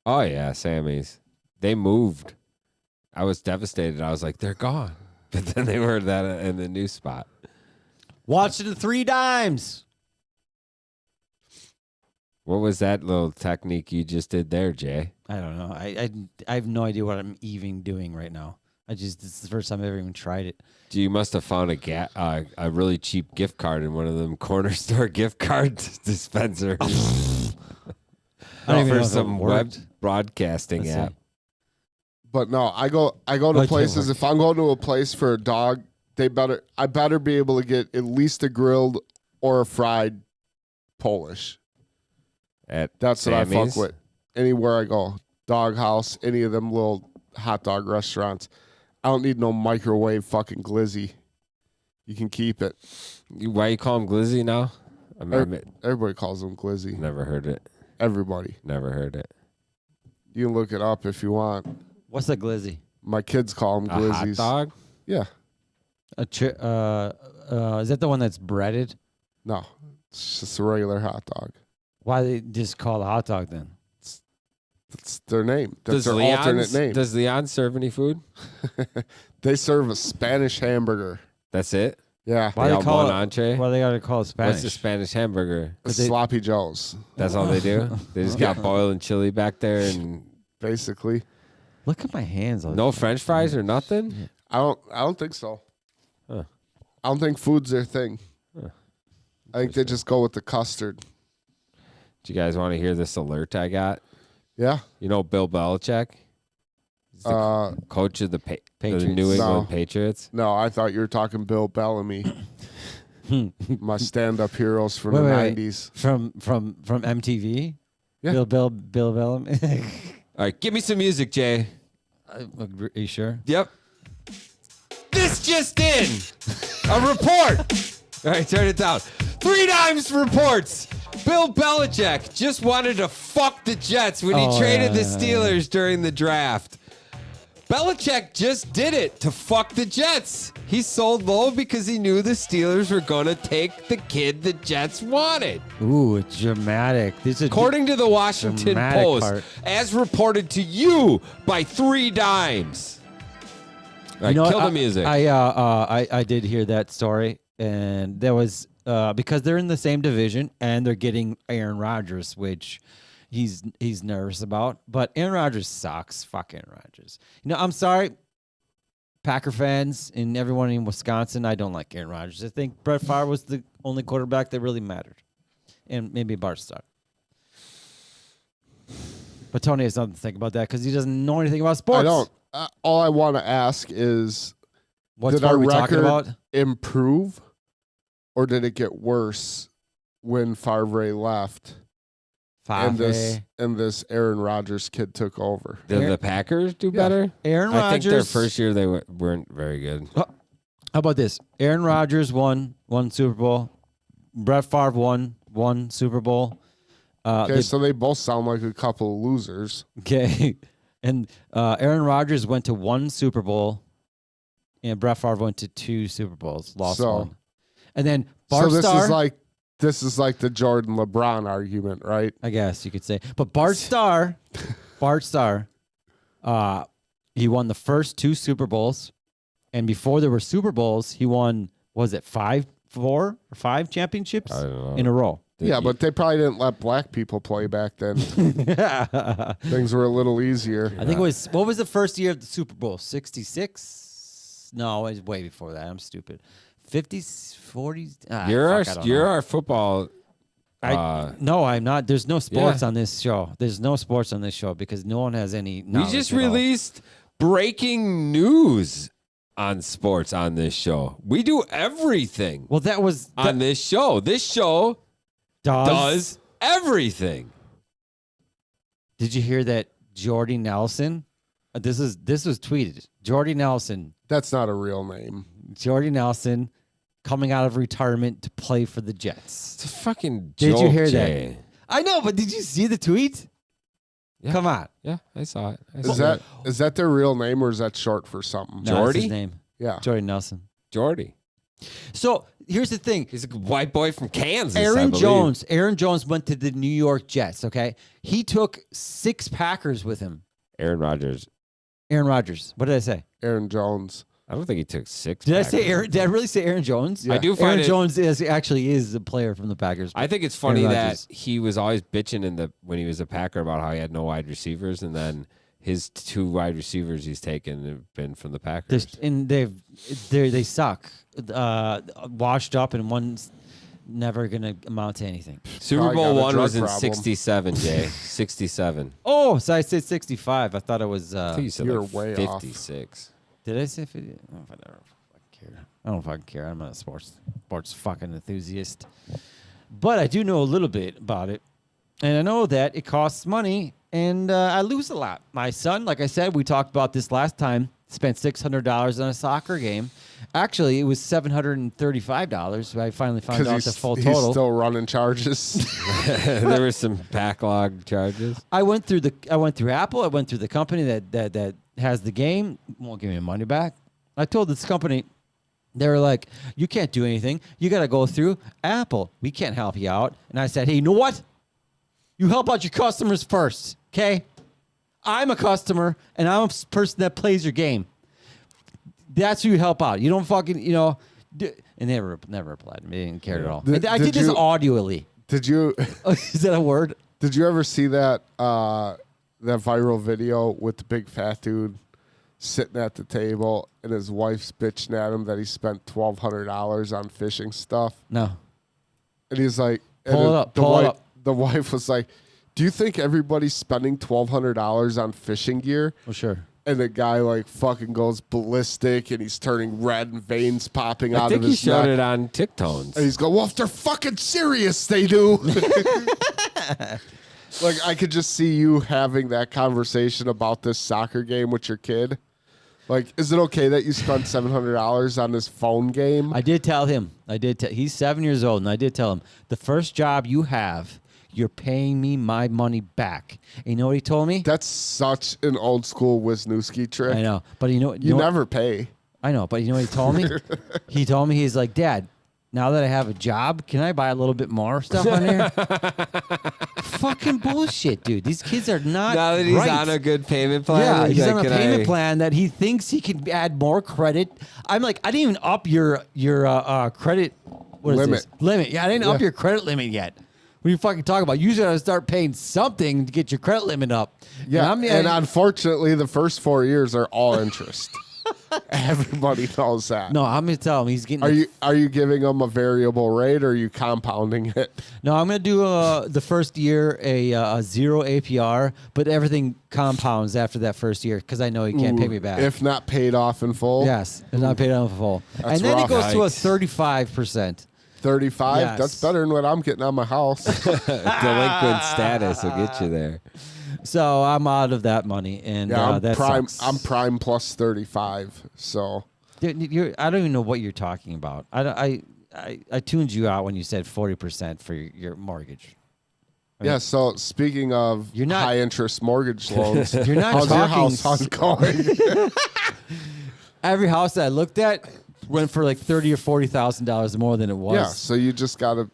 Oh yeah, Sammy's. They moved. I was devastated. I was like, they're gone. But then they were that in the new spot. Watch the 3 dimes. What was that little technique you just did there, Jay? I don't know. I have no idea what I'm even doing right now. This is the first time I've ever even tried it. You must have found a really cheap gift card in one of them corner store gift card dispensers. I don't even know for if it some web worked. broadcasting Let's app. see. But no, I go to Like it places. works. If I'm going to a place for a dog, I better be able to get at least a grilled or a fried Polish. At That's what I Sammy's? fuck with. Anywhere I go, Dog House, any of them little hot dog restaurants. I don't need no microwave fucking glizzy. You can keep it. Why you call him Glizzy now? Everybody calls them glizzy. Never heard it. Everybody. Never heard it. You can look it up if you want. What's a glizzy? My kids call them A hot glizzies. dog? Yeah. Is that the one that's breaded? No, it's just a regular hot dog. Why they just call it a hot dog then? That's their name. That's Does their alternate name. Does Leon serve any food? They serve a Spanish hamburger. That's it? Yeah. Why They they got call one it? entree? Why they gotta call it Spanish? What's the Spanish hamburger? they- Sloppy Joes, That's all they do? They just got boiling chili back there and basically. Look at my hands. no French fries or nothing? I don't think so. Huh. I don't think food's their thing. I think they just go with the custard. Do you guys want to hear this alert I got? Yeah. You know Bill Belichick? He's the coach of the Patriots. New England No. Patriots. No, I thought you were talking Bill Bellamy. My stand-up heroes from Wait, the wait, wait. 90s. From MTV. Yeah. Bill Bellamy. All right, give me some music, Jay. Are you sure? Yep. This just in. A report. All right, turn it down. 3 Dimes reports. Bill Belichick just wanted to fuck the Jets when he Oh, traded the yeah. Steelers during the draft. Belichick just did it to fuck the Jets. He sold low because he knew the Steelers were going to take the kid the Jets wanted. Ooh, it's dramatic. These are According to the Washington Dramatic Post, part. as reported to you by 3 Dimes. All right, kill the music. I did hear that story, and there was because they're in the same division and they're getting Aaron Rodgers, which he's nervous about. But Aaron Rodgers sucks. Fuck Aaron Rodgers. You know, I'm sorry, Packer fans and everyone in Wisconsin. I don't like Aaron Rodgers. I think Brett Favre was the only quarterback that really mattered, and maybe Bart Starr. But Tony has nothing to think about that because he doesn't know anything about sports. I don't. All I want to ask is, What did sport our are we talking record about? improve, or did it get worse when Favre left and this Aaron Rodgers kid took over? Did the Packers do better? Aaron Rodgers. I think their first year they weren't very good. How about this? Aaron Rodgers won Super Bowl. Brett Favre won Super Bowl. Okay, so they both sound like a couple of losers. Okay, and Aaron Rodgers went to 1 Super Bowl, and Brett Favre went to 2 Super Bowls. Lost So- one, and then So Bart this Starr. is like This is like the Jordan LeBron argument, right? I guess you could say. But Bart Starr, he won the first 2 Super Bowls, and before there were Super Bowls, he won, was it 4 or 5 championships I don't know. in a row? Yeah, but they probably didn't let black people play back then. Things were a little easier. I think it was, what was the first year of the Super Bowl? 66? No, it was way before that. I'm stupid. 50s, 40s? You're our football. No, I'm not. There's no sports on this show. There's no sports on this show because no one has any We knowledge just at all. released breaking news on sports on this show. We do everything Well, that was on this show. This show does everything. Did you hear that Jordy Nelson? This was tweeted. Jordy Nelson. That's not a real name. Jordy Nelson coming out of retirement to play for the Jets. It's a fucking Did joke, you hear Jay. that? I know, but did you see the tweet? Yeah. Come on. Yeah, I saw it. Is that their real name or is that short for something? No, that's Jordy? his name. Yeah. Jordy Nelson. Jordy? So here's the thing. He's a white boy from Kansas. I Aaron believe. Jones went to the New York Jets, okay? He took 6 Packers with him. Aaron Rodgers. Aaron Rodgers. What did I say? Aaron Jones. I don't think he took 6. Did I say Packers. Aaron? Did I really say Aaron Jones? I do find Aaron it. Jones actually is a player from the Packers. I think it's funny Aaron that Rodgers. he was always bitching when he was a Packer about how he had no wide receivers, and then his 2 wide receivers he's taken have been from the Packers. And they suck. Washed up, and one's never gonna amount to anything. Super Probably Bowl got a 1 drug was in problem. 67, Jay. 67. Oh, so I said 65. I thought it was. I think you said You're like way off. 56. Did I say 50? I don't know if I ever fucking care. I don't fucking care. I'm not a sports fucking enthusiast. But I do know a little bit about it. And I know that it costs money and I lose a lot. My son, like I said, we talked about this last time, spent $600 on a soccer game. Actually, it was $735. I finally found out the full he's total. still running charges. There were some backlog charges. I went through Apple. I went through the company that has the game. Won't give me money back. I told this company, they were like, you can't do anything. You got to go through Apple. We can't help you out. And I said, hey, you know what? You help out your customers first, okay? I'm a customer, and I'm a person that plays your game. That's who you help out. You don't fucking, and they never replied to me. They didn't care at all. I did this audioly. Did you Is that a word? Did you ever see that that viral video with the big fat dude sitting at the table and his wife's bitching at him that he spent $1,200 on fishing stuff? No. And he's like, Pull it up, pull it up. The wife was like, "Do you think everybody's spending $1,200 on fishing gear?" Well, sure. And the guy like fucking goes ballistic and he's turning red and veins popping I out think of he his showed neck. it on TikTones. And he's going, well, if they're fucking serious, they do. Like, I could just see you having that conversation about this soccer game with your kid. Like, is it okay that you spent $700 on this phone game? I did tell him. He's 7 years old, and I did tell him, the first job you have, you're paying me my money back. And you know what he told me? That's such an old school Wisniewski trick. I know. But you know You what- never pay. I know, but you know what he told me? He told me, he's like, Dad, now that I have a job, can I buy a little bit more stuff on there? Fucking bullshit, dude. These kids are not Now that he's right. on a good payment plan, Yeah, he's like, on a "Can payment I-" plan that he thinks he can add more credit. I'm like, I didn't even up your credit Limit. limit. Yeah, I didn't up your credit limit yet. What are you fucking talking about? You gotta start paying something to get your credit limit up. Yeah, and and unfortunately, the first 4 years are all interest. Everybody knows that. no, I'm gonna tell him he's getting. Are you giving them a variable rate or are you compounding it? No, I'm gonna do the first year a 0 APR, but everything compounds after that first year because I know he can't pay me back. If not paid off in full? yes, it's not paid off in full, That's and then rough. it goes to a Yikes. 35%. 35? Yes. That's better than what I'm getting on my house. Delinquent status will get you there. So I'm out of that money, and Yeah, I'm that prime. sucks. I'm prime plus 35. So I don't even know what you're talking about. I tuned you out when you said 40% for your mortgage. yeah. So speaking of You're not- high interest mortgage loans, You're not how's your talking house hunt going? Every house that I looked at went for like $30,000 or $40,000 more than it was. Yeah. So you just gotta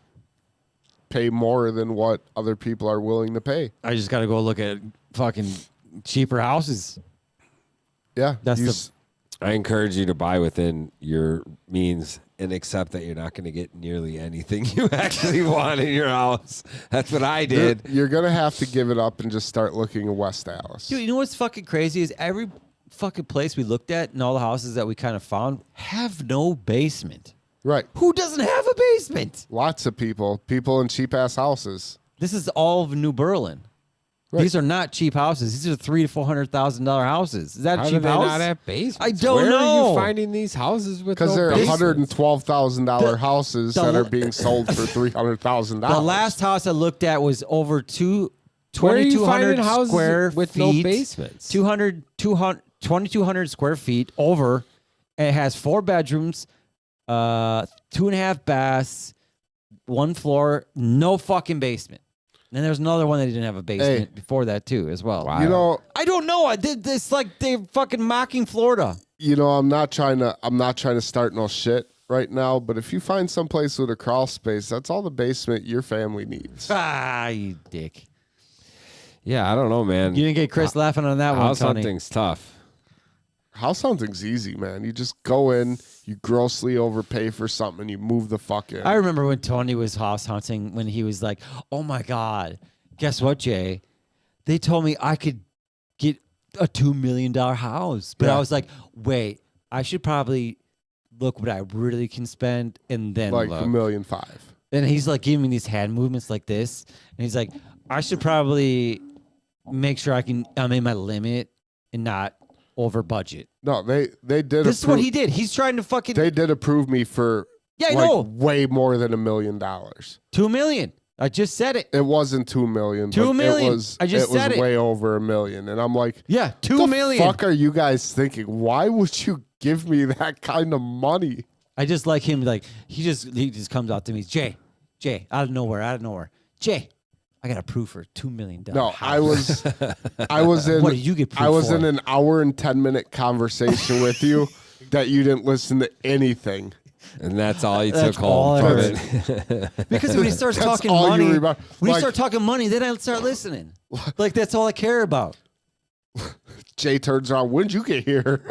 pay more than what other people are willing to pay. I just got to go look at fucking cheaper houses. Yeah, That's you the- s- I encourage you to buy within your means and accept that you're not going to get nearly anything you actually want in your house. That's what I did. You're gonna have to give it up and just start looking in West Dallas. Dude, you know what's fucking crazy is every fucking place we looked at and all the houses that we kind of found have no basement. Right, Who doesn't have a basement? lots of people in cheap ass houses. This is all of New Berlin. Right. These are not cheap houses. These are $300,000 to $400,000 houses. Is that How a do cheap they house? not have basements? I don't Where know. are you finding these houses with Because no they're basements? $112,000 houses the- that are being sold for $300,000. The last house I looked at was over Where are you 2,200 finding houses square with feet. no basements? 2,200 square feet over. And it has 4 bedrooms, 2.5 baths, 1 floor, no fucking basement. And there's another one that didn't have a basement before that too, as well. Wow. You know, I don't know. I did this like they're fucking mocking Florida. I'm not trying to start no shit right now, but if you find some place with a crawl space, that's all the basement your family needs. Ah, you dick. Yeah, I don't know, man. You didn't get Chris laughing on that one, House Tony. hunting's tough. House hunting's easy, man. You just go in, you grossly overpay for something, and you move the fuck in. I remember when Tony was house hunting when he was like, "Oh my god, guess what, Jay? They told me I could get a $2 million house." But I Yeah. was like, "Wait, I should probably look what I really can spend and then like look." $1.5 million. And he's like giving me these hand movements like this, and he's like, "I should probably make sure I'm in my limit and not over budget." No, they did. This is what he did. He's trying to fucking They did approve me for Yeah, I like know. way more than $1 million. $2 million. I just said it. It wasn't $2 million. $2 but million. It was. I just it was said it. way over $1 million, and I'm like, Yeah, $2 the million. fuck are you guys thinking? Why would you give me that kind of money? I just like him. Like he just comes out to me, Jay, out of nowhere, Jay, I got approved for $2 million. No, house." I was in. What did you get I was approved in for? an hour and 10-minute conversation with you that you didn't listen to anything. And that's all you That's took all home I from it. because when he starts That's talking all you money, remember. when he Like- starts talking money, then I start listening. Like that's all I care about. Jay turns around. When did you get here?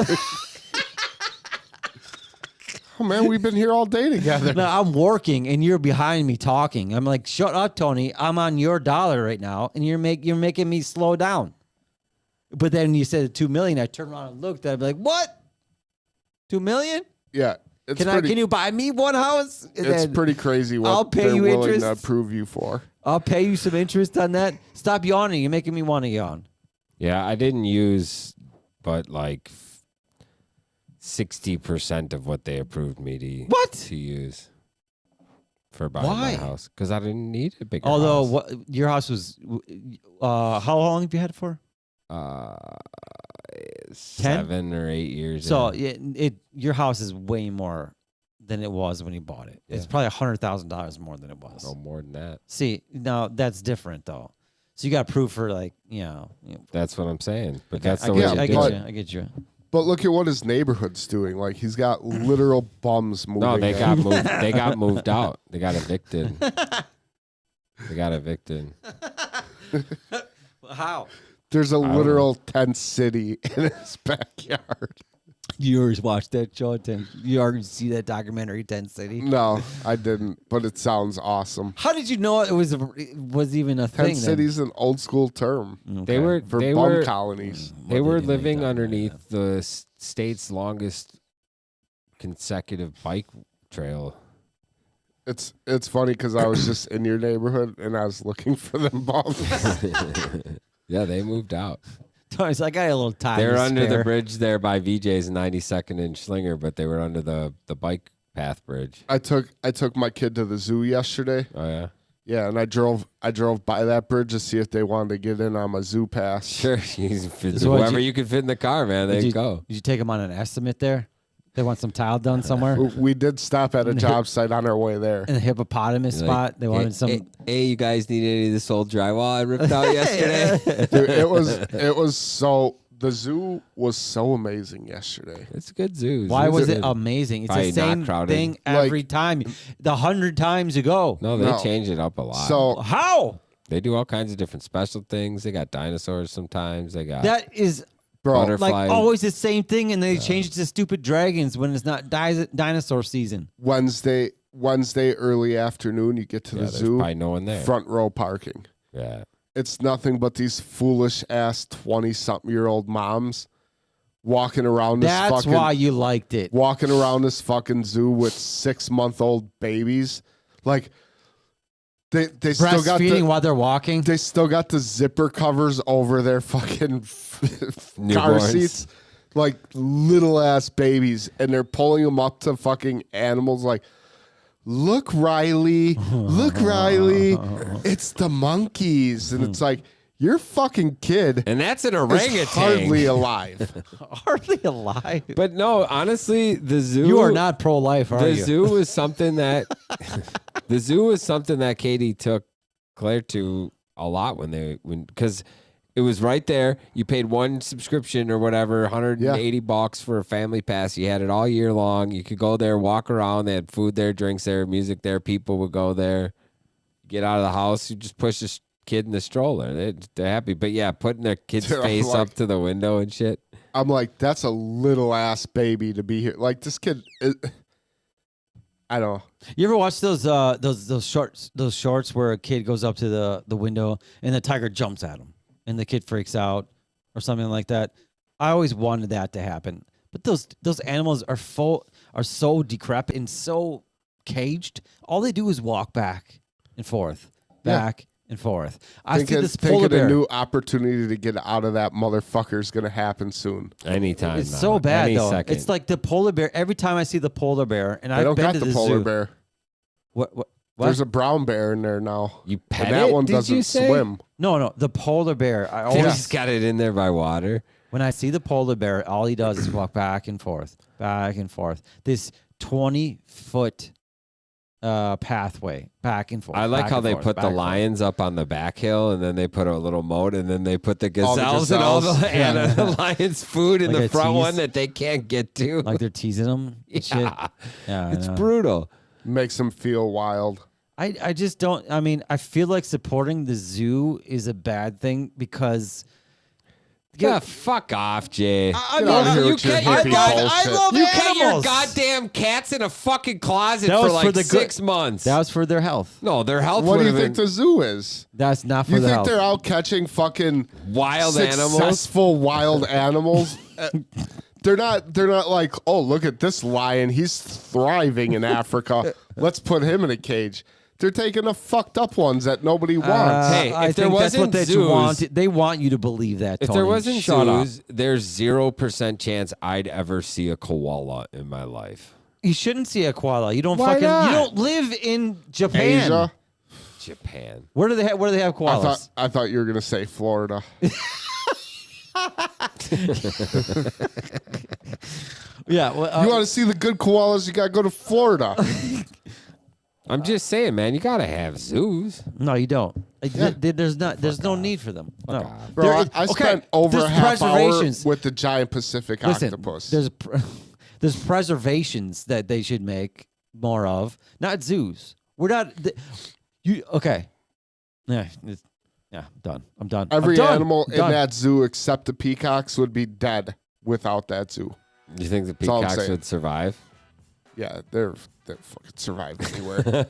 Oh man, we've been here all day together. No, I'm working and you're behind me talking. I'm like, shut up, Tony. I'm on your dollar right now, and you're making me slow down. But then you said $2 million. I turned around and looked. I'd be like, what? $2 million? Yeah, it's Can pretty. Can you buy me one house? And it's then pretty crazy what I'll pay they're you willing interest. to approve you for. I'll pay you some interest on that. Stop yawning. You're making me want to yawn. Yeah, I didn't use but like 60% of what they approved me What? to use for buying Why? my house because I didn't need a bigger Although house. what your house was, how long have you had it for? 7 or 8 years. So in. your house is way more than it was when you bought it. It's Yeah. probably $100,000 more than it was. No more than that. See, now that's different though. So you got proof for like, That's what I'm saying. But Okay, that's I the get way you. you I do get it. you. I get you. But look at what his neighborhood's doing. Like he's got literal bums moving. No, they in. got moved. They got moved out. They got evicted. How? There's a don't literal tent city in his backyard. You always watched that show, you already see that documentary, Tent City. No, I didn't, but it sounds awesome. How did you know it was even a thing? Tent city's an old school term They were for they bum were colonies. they Well, were they didn't make living that, underneath the state's longest consecutive bike trail. It's funny because I was just in your neighborhood and I was looking for them bums. Yeah, they moved out. Tony's like, I got a little time. They were to under the spare. bridge there by VJ's 92nd and Schlinger, but they were under the bike path bridge. I took my kid to the zoo yesterday. Oh yeah, Yeah, and I drove by that bridge to see if they wanted to get in on my zoo pass. sure. So what, Whoever you- you could fit in the car, man, Did they you, go. Did you take them on an estimate there? They want some tile done somewhere We did stop at a job site on our way there. in the hippopotamus Like, spot. They wanted some. Hey, you guys need any of this old drywall I ripped out yesterday? Dude, it was so The zoo was so amazing yesterday. It's a good zoo. Why Zoos was are it good. amazing? It's Probably the not same crowded. thing every time. The 100 times you go. No, they No. change it up a lot. So How? they do all kinds of different special things. They got dinosaurs sometimes. They got That is bro, Butterfly. like always the same thing, and they change it to stupid dragons when it's not dinosaur season. Wednesday early afternoon, you get to yeah, the there's zoo, probably no one there. front row parking. Yeah. It's nothing but these foolish ass 20-something-year-old moms walking around this That's fucking why you liked it. walking around this fucking zoo with 6-month-old babies. Like they still got Breastfeeding the, while they're walking. they still got the zipper covers over their fucking car Newborns. seats, like little ass babies, and they're pulling them up to fucking animals. Like, look, Riley, it's the monkeys, and it's like your fucking kid And that's an is orangutan. hardly alive. Hardly alive. But no, honestly, the zoo. You are not pro-life, are The you? zoo was something that the zoo was something that Katie took Claire to a lot because it was right there. You paid one subscription or whatever, 180 bucks for a family pass. You had it all year long. You could go there, walk around. They had food there, drinks there, music there. People would go there. Get out of the house. You just push this kid in the stroller. They're happy. But yeah, putting their kid's Dude, I'm face like- up to the window and shit. I'm like, that's a little ass baby to be here. Like this kid, I don't know. You ever watch those shorts where a kid goes up to the window and the tiger jumps at him and the kid freaks out or something like that? I always wanted that to happen. But those animals are so decrepit and so caged. All they do is walk back and forth, back and forth. I see this polar Thinking bear. a new opportunity to get out of that motherfucker is going to happen soon. Anytime. It's now. so bad Any though. second. It's like the polar bear. Every time I see the polar bear, and I I've don't been got to the the polar zoo. bear. What? There's a brown bear in there now. You pet And that it, one did you doesn't say? swim. No, the polar bear. I They always just got it in there by water. when I see the polar bear, all he does is walk back and forth, back and forth. This 20-foot pathway, back and forth. I like back how and they forth, put back the and forth. lions up on the back hill, and then they put a little moat, and then they put the All the gazelles and all gazelles. the and lions' food in Like the a front tease. one that they can't get to. like they're teasing them. And shit. yeah, Yeah, I it's know. brutal. Makes them feel wild. I just don't. I mean, I feel like supporting the zoo is a bad thing because. Yeah, fuck off, Jay. I Get out of here you with your can't- hippie I bullshit. love You kept your animals. goddamn cats in a fucking closet That for was like for the good- 6 months. That was for their health. no, their health What would do you have think been the zoo is? That's not for You their think health. they're out catching fucking wild animals. successful wild animals? They're not like, oh, look at this lion. He's thriving in Africa. Let's put him in a cage. They're taking the fucked up ones that nobody wants. Hey, I if there think that's what wasn't they zoos- want. They want you to believe that. If Tony. there wasn't Shut up. zoos, there's 0% chance I'd ever see a koala in my life. You shouldn't see a koala. You don't Why fucking. not? You don't live in Japan. Asia. Japan. Where do they have? Where do they have koalas? I thought you were gonna say Florida. Yeah. Well, You want to see the good koalas? You gotta go to Florida. I'm just saying, man, you gotta have zoos. no, you don't. There's not. There's no need for them. No. off. Bro, There I is- okay, spent over a there's half hour preservations. with the giant Pacific Listen, octopus. there's preservations that they should make more of, not zoos. We're not. You okay? Yeah. Done. I'm done. Every I'm done. animal I'm in done. that zoo except the peacocks would be dead without that zoo. You think the all I'm peacocks saying. would survive? Yeah, they're fucking survive anywhere.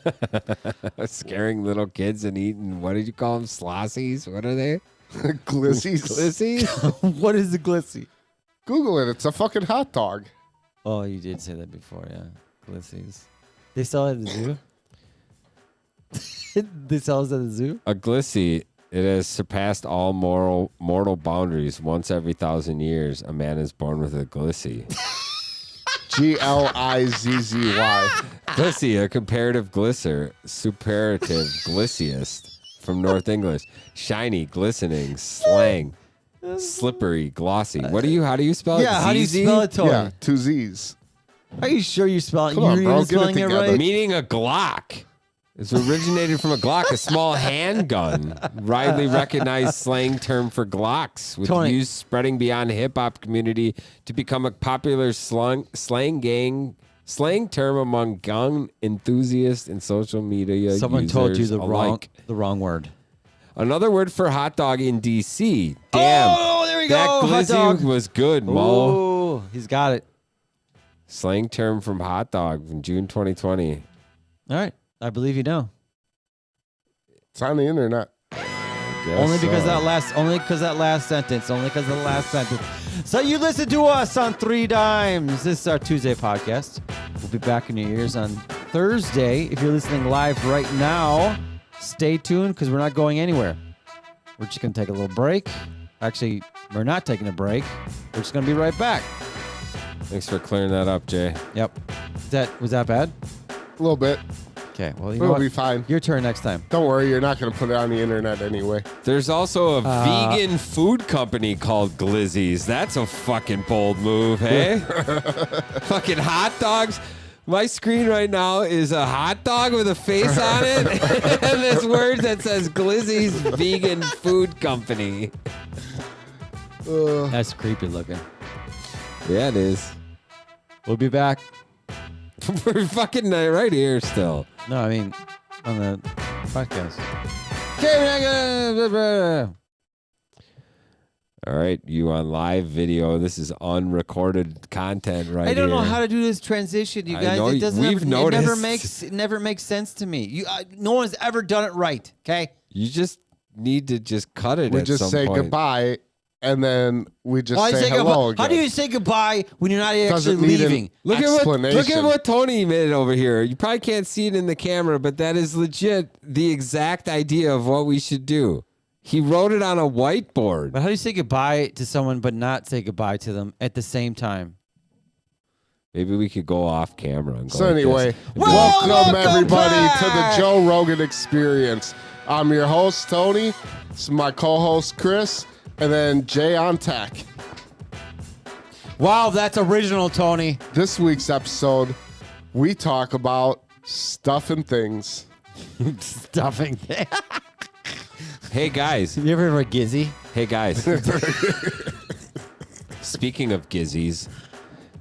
Scaring little kids and eating, what did you call them? Slossies? What are they? Glissies. Glissies? What is a glissy? Google it. It's a fucking hot dog. Oh, you did say that before, yeah. Glissies. They sell it at the zoo? They sell it at the zoo? A glissy, it has surpassed all mortal boundaries. Once every 1,000 years, a man is born with a glissy. Glizzy. Glissy, a comparative glisser, superative glissiest from North English. Shiny, glistening, slang, slippery, glossy. How do you spell it? Yeah, how do you ZZ? spell it, Tony? Yeah, two Z's. Are you sure you spell it? Come on, You're bro, even get it spelling it together. right? Meaning a Glock. It's originated from a Glock, a small handgun, widely recognized slang term for Glocks, with Tony. use spreading beyond the hip hop community to become a popular slang term among gun enthusiasts and social media Someone users told you the alike. wrong word. Another word for hot dog in DC. Damn. Oh, there we that go. Hot dog. glizzy was good, Mo. Oh, he's got it. Slang term from hot dog from June 2020. All right. I believe you know. It's on the internet. Only because that last sentence. Only because of the last sentence. So you listen to us on 3 Dimes. This is our Tuesday podcast. We'll be back in your ears on Thursday. If you're listening live right now, stay tuned because we're not going anywhere. We're just going to take a little break. Actually, we're not taking a break. We're just going to be right back. Thanks for clearing that up, Jay. Yep. Was that bad? A little bit. Okay. Well, you know We'll what? be fine. Your turn next time. Don't worry, you're not going to put it on the internet anyway. There's also a vegan food company called Glizzy's. That's a fucking bold move, hey? Fucking hot dogs. My screen right now is a hot dog with a face on it and this word that says Glizzy's Vegan Food Company. That's creepy looking. Yeah, it is. We'll be back. We're fucking right here still. No, I mean on the podcast. Okay, All right, you on live video. This is unrecorded content right here. I don't know how to do this transition, you I guys. know It doesn't. we've It never noticed. makes sense to me. No one's ever done it right. Okay. You just need to just cut it We at just some say point. goodbye, and then we just How do you say say hello goodbye? How again. do you say goodbye when you're not actually Doesn't need an leaving? Look at explanation. what Tony made over here. You probably can't see it in the camera, but that is legit the exact idea of what we should do. He wrote it on a whiteboard. But how do you say goodbye to someone but not say goodbye to them at the same time? Maybe we could go off camera and go So like anyway, this. welcome everybody back. to the Joe Rogan Experience. I'm your host, Tony. This is my co-host, Chris, and then Jay on tech. Wow, that's original, Tony. This week's episode, we talk about stuff and things. Stuffing. Hey guys. You ever heard of a Gizzy? Hey guys. Speaking of gizzies,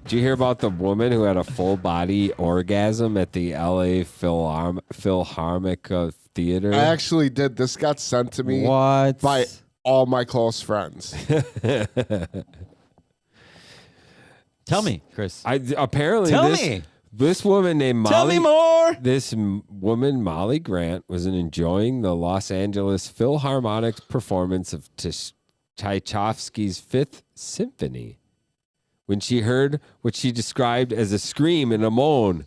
did you hear about the woman who had a full body orgasm at the LA Philharmonic Theater? I actually did. This got sent to me What? by all my close friends. Tell me, Chris. Apparently Tell this, me. this woman named Molly. Tell me more. This woman, Molly Grant, was enjoying the Los Angeles Philharmonic performance of Tchaikovsky's Fifth Symphony when she heard what she described as a scream and a moan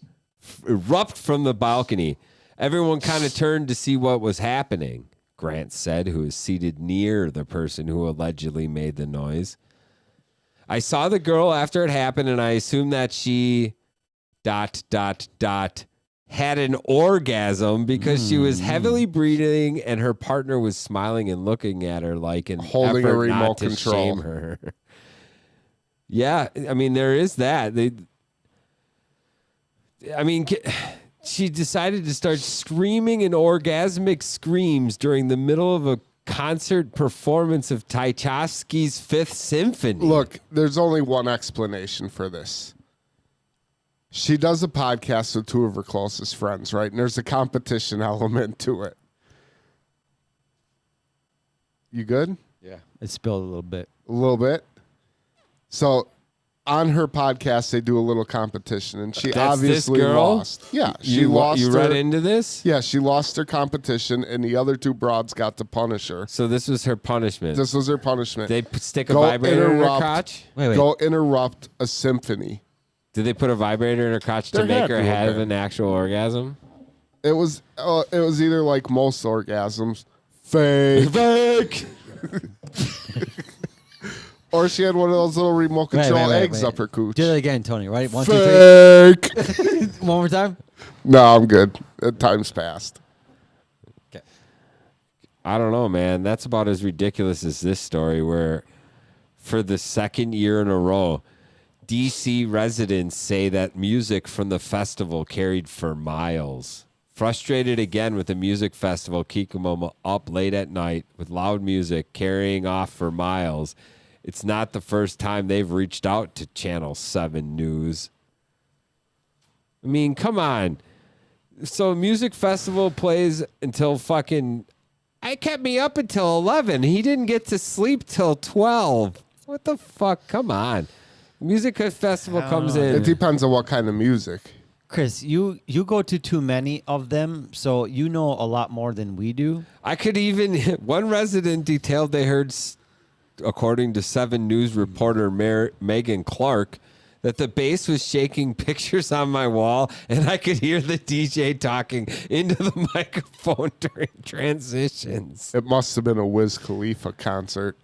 erupt from the balcony. Everyone kind of turned to see what was happening, Grant said, who was seated near the person who allegedly made the noise. I saw the girl after it happened, and I assumed that she ... had an orgasm because she was heavily breathing and her partner was smiling and looking at her like an Holding a effort remote not to control. shame her. Yeah, I mean, there is that. She decided to start screaming in orgasmic screams during the middle of a concert performance of Tchaikovsky's Fifth Symphony. Look, there's only one explanation for this. She does a podcast with two of her closest friends, right? And there's a competition element to it. You good? Yeah. It spilled a little bit. A little bit. So on her podcast, they do a little competition, and she That's this obviously girl? lost. Yeah, she you lost. You her, read into this? Yeah, she lost her competition, and the other two broads got to punish her. So this was her punishment. This was her punishment. They stick a Go vibrator in her interrupt. crotch? Wait. Go interrupt a symphony. Did they put a vibrator in her crotch to There make had her to have have been. an actual orgasm? It was either like most orgasms, fake, or she had one of those little remote control eggs up her cooch. Do it again, Tony. Right? 1, 2, 3. Fake. One more time. No, I'm good. Time's passed. I don't know, man. That's about as ridiculous as this story where for the second year in a row, DC residents say that music from the festival carried for miles. Frustrated again with the music festival keeping them up late at night with loud music carrying off for miles. It's not the first time they've reached out to Channel 7 News. I mean, come on. So music festival plays until fucking... I kept me up until 11. He didn't get to sleep till 12. What the fuck? Come on. Music festival comes in. It depends on what kind of music. Chris, you go to too many of them, so you know a lot more than we do. I could even... One resident detailed they heard... according to 7 News reporter Megan Clark, that the bass was shaking pictures on my wall, and I could hear the DJ talking into the microphone during transitions. It must have been a Wiz Khalifa concert.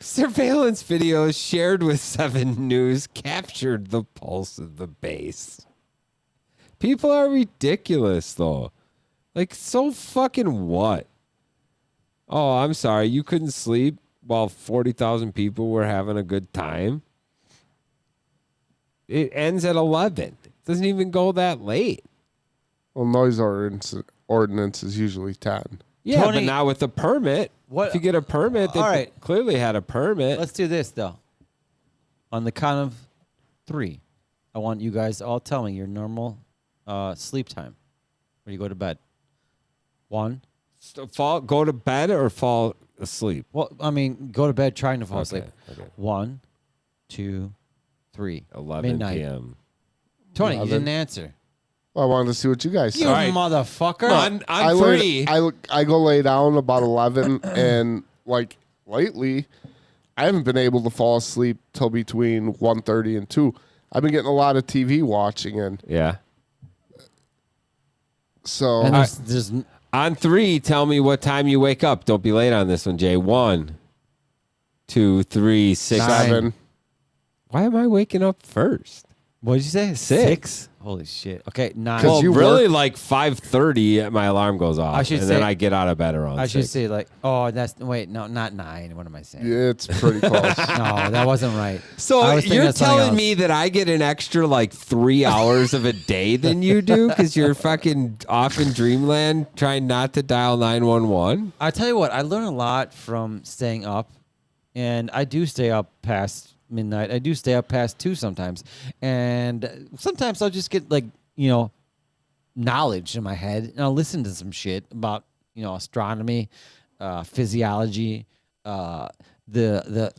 Surveillance videos shared with 7 News captured the pulse of the bass. People are ridiculous, though. Like, so fucking what? Oh, I'm sorry. You couldn't sleep while 40,000 people were having a good time. It ends at 11. It doesn't even go that late. Well, noise ordinance is usually 10. Yeah, Tony, but now with the permit, what- if you get a permit, they All right. clearly had a permit. Let's do this, though. On the count of 3, I want you guys to all tell me your normal sleep time when you go to bed. 1. Go to bed or fall asleep? Well, I mean, go to bed trying to fall Okay, asleep. okay. 1, 2, 3. 11 Midnight. p.m. Tony, you 11. didn't answer. Well, I wanted to see what you guys You said. All right. motherfucker. On I 3. I go lay down about 11, and like lately, I haven't been able to fall asleep till between 1:30 and 2. I've been getting a lot of TV watching, and Yeah. so And there's On 3, tell me what time you wake up. Don't be late on this one, Jay. 1, 2, 3, 6, 7. Why am I waking up first? what did you say? 6. Holy shit. Okay, 9. Well, Well, you really, work- like 5:30, my alarm goes off, I should and say- then I get out of bed around. I should 6. say like, oh, that's wait, no, not 9. What am I saying? It's pretty close. No, that wasn't right. So I was thinking you're of something telling else. me that I get an extra like 3 hours of a day than you do because you're fucking off in dreamland trying not to dial 911? I tell you what, I learn a lot from staying up, and I do stay up past midnight. I do stay up past 2 sometimes, and sometimes I'll just get like knowledge in my head, and I'll listen to some shit about astronomy, physiology, the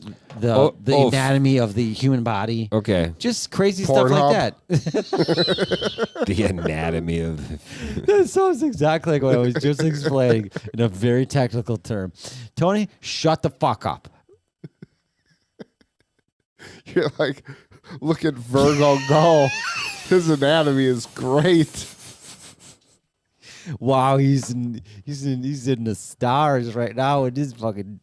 anatomy of the human body. Okay. Just crazy stuff like that. The anatomy of That sounds exactly like what I was just explaining in a very technical term. Tony, shut the fuck up. You're like, look at Virgo go. His anatomy is great. Wow, he's in the stars right now with this fucking.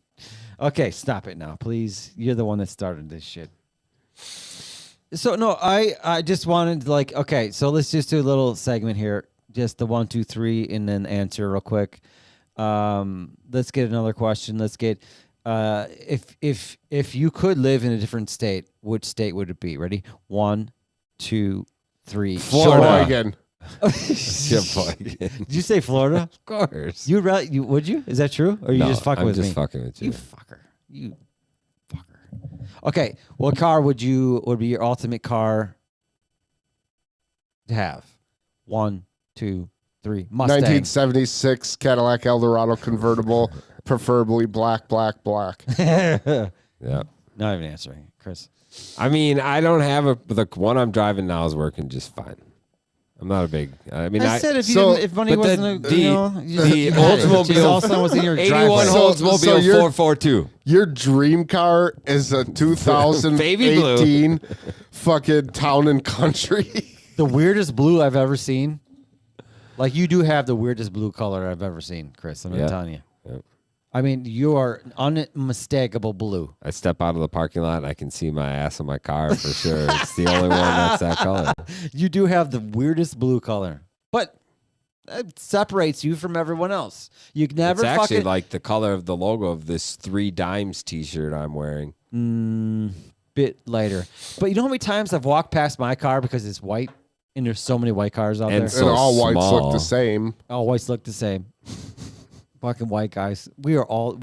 Okay, stop it now, please. You're the one that started this shit. So no, I just wanted to okay, so let's just do a little segment here, just the 1, 2, 3, and then answer real quick. Let's get another question. Let's get if you could live in a different state, which state would it be? Ready? 1, 2, 3. Sheboygan. Sheboygan. Did you say Florida? Of course. You would you? Is that true? Or are you No, just fucking I'm with just me? fucking with you. You fucker. You fucker. Okay, what car would be your ultimate car to have? 1, 2, 3. Mustang. 1976 Cadillac Eldorado convertible, preferably black. Yeah. Not even answering, Chris. I mean, I don't have the one I'm driving now is working just fine. I'm not a big. I mean, I said if money but wasn't the you Oldsmobile just all of a sudden was in your 81 driveway. Oldsmobile you're- 442. Your dream car is a 2018 fucking Town and Country. The weirdest blue I've ever seen. Like you do have the weirdest blue color I've ever seen, Chris. I'm Yeah. telling you. Yep. I mean, you are unmistakable blue. I step out of the parking lot and I can see my ass in my car for sure. It's the only one that's that color. You do have the weirdest blue color, but it separates you from everyone else. You never It's actually fucking like the color of the logo of this 3 Dimes T-shirt I'm wearing. bit lighter. But you know how many times I've walked past my car because it's white? And there's so many white cars out And there. so and all whites look small. the same. All whites look the same. Fucking white guys. We are all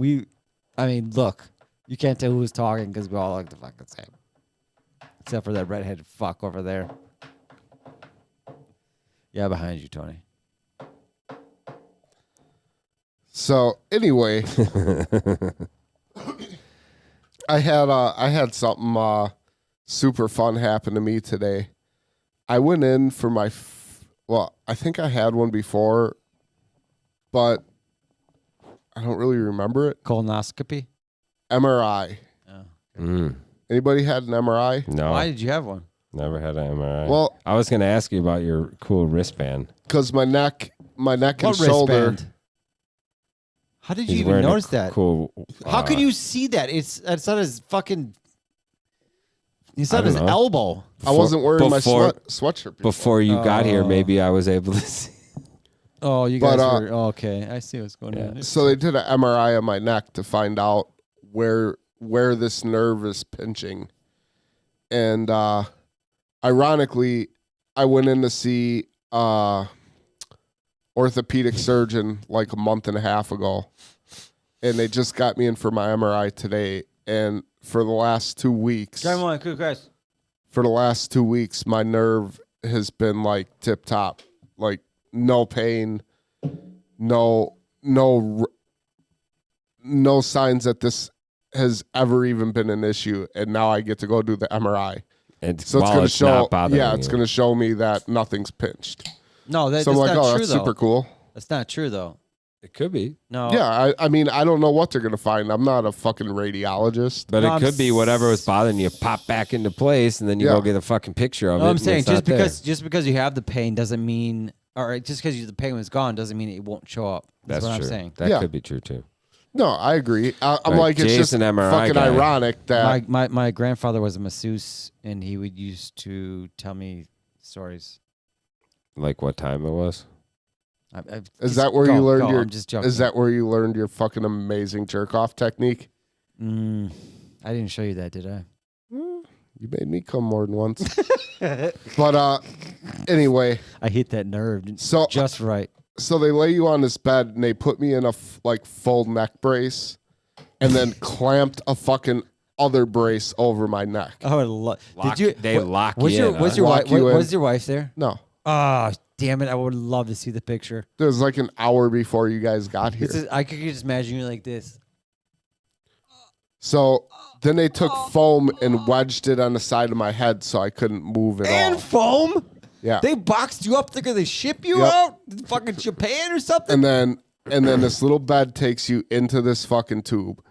I mean, look, you can't tell who's talking because we all look the fucking same, except for that redheaded fuck over there. Yeah, behind you, Tony. So anyway, I had something super fun happen to me today. I went in for my I think I had one before, but I don't really remember it. Colonoscopy. MRI. Oh. Anybody had an MRI? No, Why did you have one? never had an MRI. Well, I was going to ask you about your cool wristband. because my neck What and shoulder. wristband? How did you He's even wearing a notice that? Cool. How could you see that? It's on his fucking. It's I on his don't know. elbow. I wasn't wearing my before- sweatshirt before. Before you got here, Oh. maybe I was able to see. Oh, you But, guys were okay. I see what's going on. So they did an MRI on my neck to find out where this nerve is pinching. And ironically, I went in to see orthopedic surgeon like a month and a half ago. And they just got me in for my MRI today. And for the last 2 weeks, Come on, cool guys. for the last 2 weeks, my nerve has been like tip top, like no pain, no signs that this has ever even been an issue. And now I get to go do the MRI. And So it's while going to it's show, not bothering yeah, it's you. going to show me that nothing's pinched. No, that's So I'm like, not oh, true that's though. super cool. That's not true though. It could be, No. Yeah, I mean, I don't know what they're going to find. I'm not a fucking radiologist. but No, it I'm could be whatever was bothering you pop back into place, and then you Yeah. go get a fucking picture of it. No, I'm and saying it's not there. just because you have the pain doesn't mean, or just because the pain was gone doesn't mean it won't show up. That's, what true. I'm saying. That Yeah. could be true too. No, I agree. I'm Right, like, it's just Jason MRI fucking guy. ironic that My grandfather was a masseuse, and he would used to tell me stories. Like what time it was? Is that where you learned your? I'm just joking. Is that where you learned your fucking amazing jerk off technique? I didn't show you that, did I? You made me come more than once. But anyway, I hit that nerve So- just right. so they lay you on this bed and they put me in a like full neck brace, and then clamped a fucking other brace over my neck. I would love. Lock- Did you? they lock was you your in, was huh? your Lock wife? you in. Was your wife there? No, Ah, damn it! I would love to see the picture. it was like an hour before you guys got here. I could just imagine you like this. So then they took foam and wedged it on the side of my head so I couldn't move at And all. foam. Yeah. They boxed you up. They're gonna ship you Yep. out, fucking Japan or something. and then this little bed takes you into this fucking tube.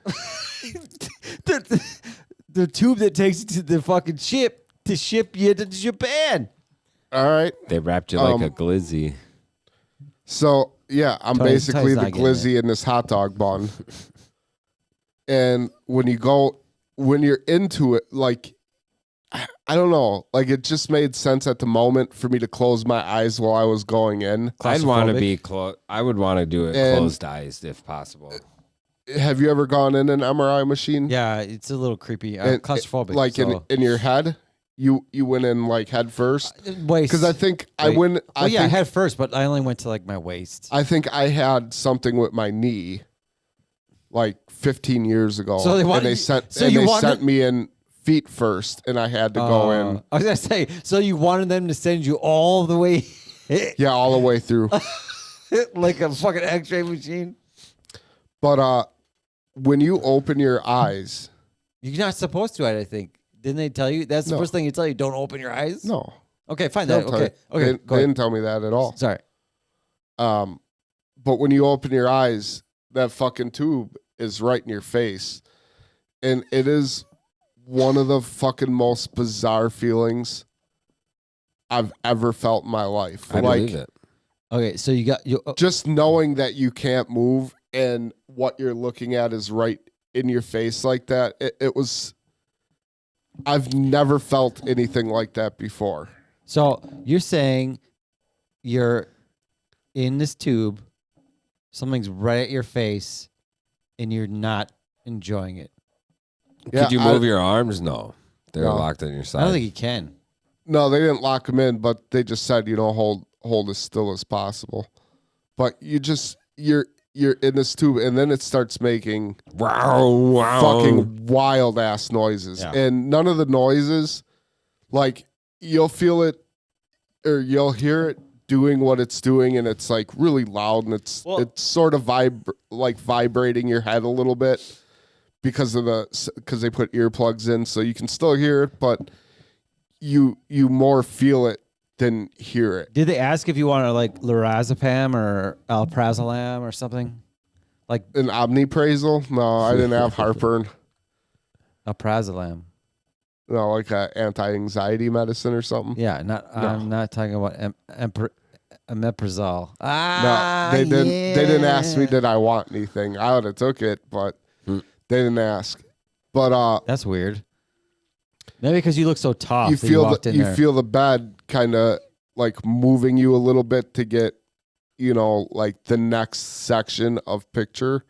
The tube that takes you to the fucking ship to ship you to Japan. All right. They wrapped you like a glizzy. So yeah, I'm Tony's basically not the getting glizzy in this hot dog bun. And when you're into it, like I don't know, like it just made sense at the moment for me to close my eyes while I was going in. I'd want to Claustrophobic? be close. I would want to do it And- closed eyes if possible. Have you ever gone in an MRI machine? Yeah, it's a little creepy. I'm And- claustrophobic. Like so. in your head, you went in like head first. Waist. Because I think I Wait. went. Well, yeah, think, head first, but I only went to like my waist. I think I had something with my knee, like 15 years ago. So they wanted- and they sent so and you they wanted- sent me in feet first, and I had to go in. I was gonna say, so you wanted them to send you all the way, Yeah, all the way through. like a fucking X-ray machine. But when you open your eyes, You're not supposed to. I think. Didn't they tell you? That's the No. first thing you tell you. Don't open your eyes. no, Okay, fine. they That, don't tell okay. you. Okay. They, Go they ahead. didn't tell me that at all. Sorry. But when you open your eyes, that fucking tube is right in your face, and it is one of the fucking most bizarre feelings I've ever felt in my life. I like believe it. Okay, so you got you. just knowing that you can't move and what you're looking at is right in your face like that. It was. I've never felt anything like that before. So you're saying you're in this tube, something's right at your face, and you're not enjoying it. Yeah, Could you move your arms? No, they're No. locked on your I side. don't think you can. No, they didn't lock them in, but they just said, hold as still as possible. But you're in this tube, and then it starts making fucking wild ass noises, Yeah. and none of the noises, like you'll feel it or you'll hear it doing what it's doing, and it's like really loud, and it's sort of vibrating your head a little bit because they put earplugs in, so you can still hear it, but you more feel it than hear it. Did they ask if you wanted like lorazepam or alprazolam or something? Like An omniprazole? No, I didn't have heartburn. alprazolam. No, like a anti-anxiety medicine or something. Yeah, I'm not talking about omeprazole. No, they didn't. They didn't ask me did I want anything. I would have took it, but they didn't ask. But That's weird. Maybe because you look so tough. you that feel walked in you there. feel the bed kind of like moving you a little bit to get like the next section of picture,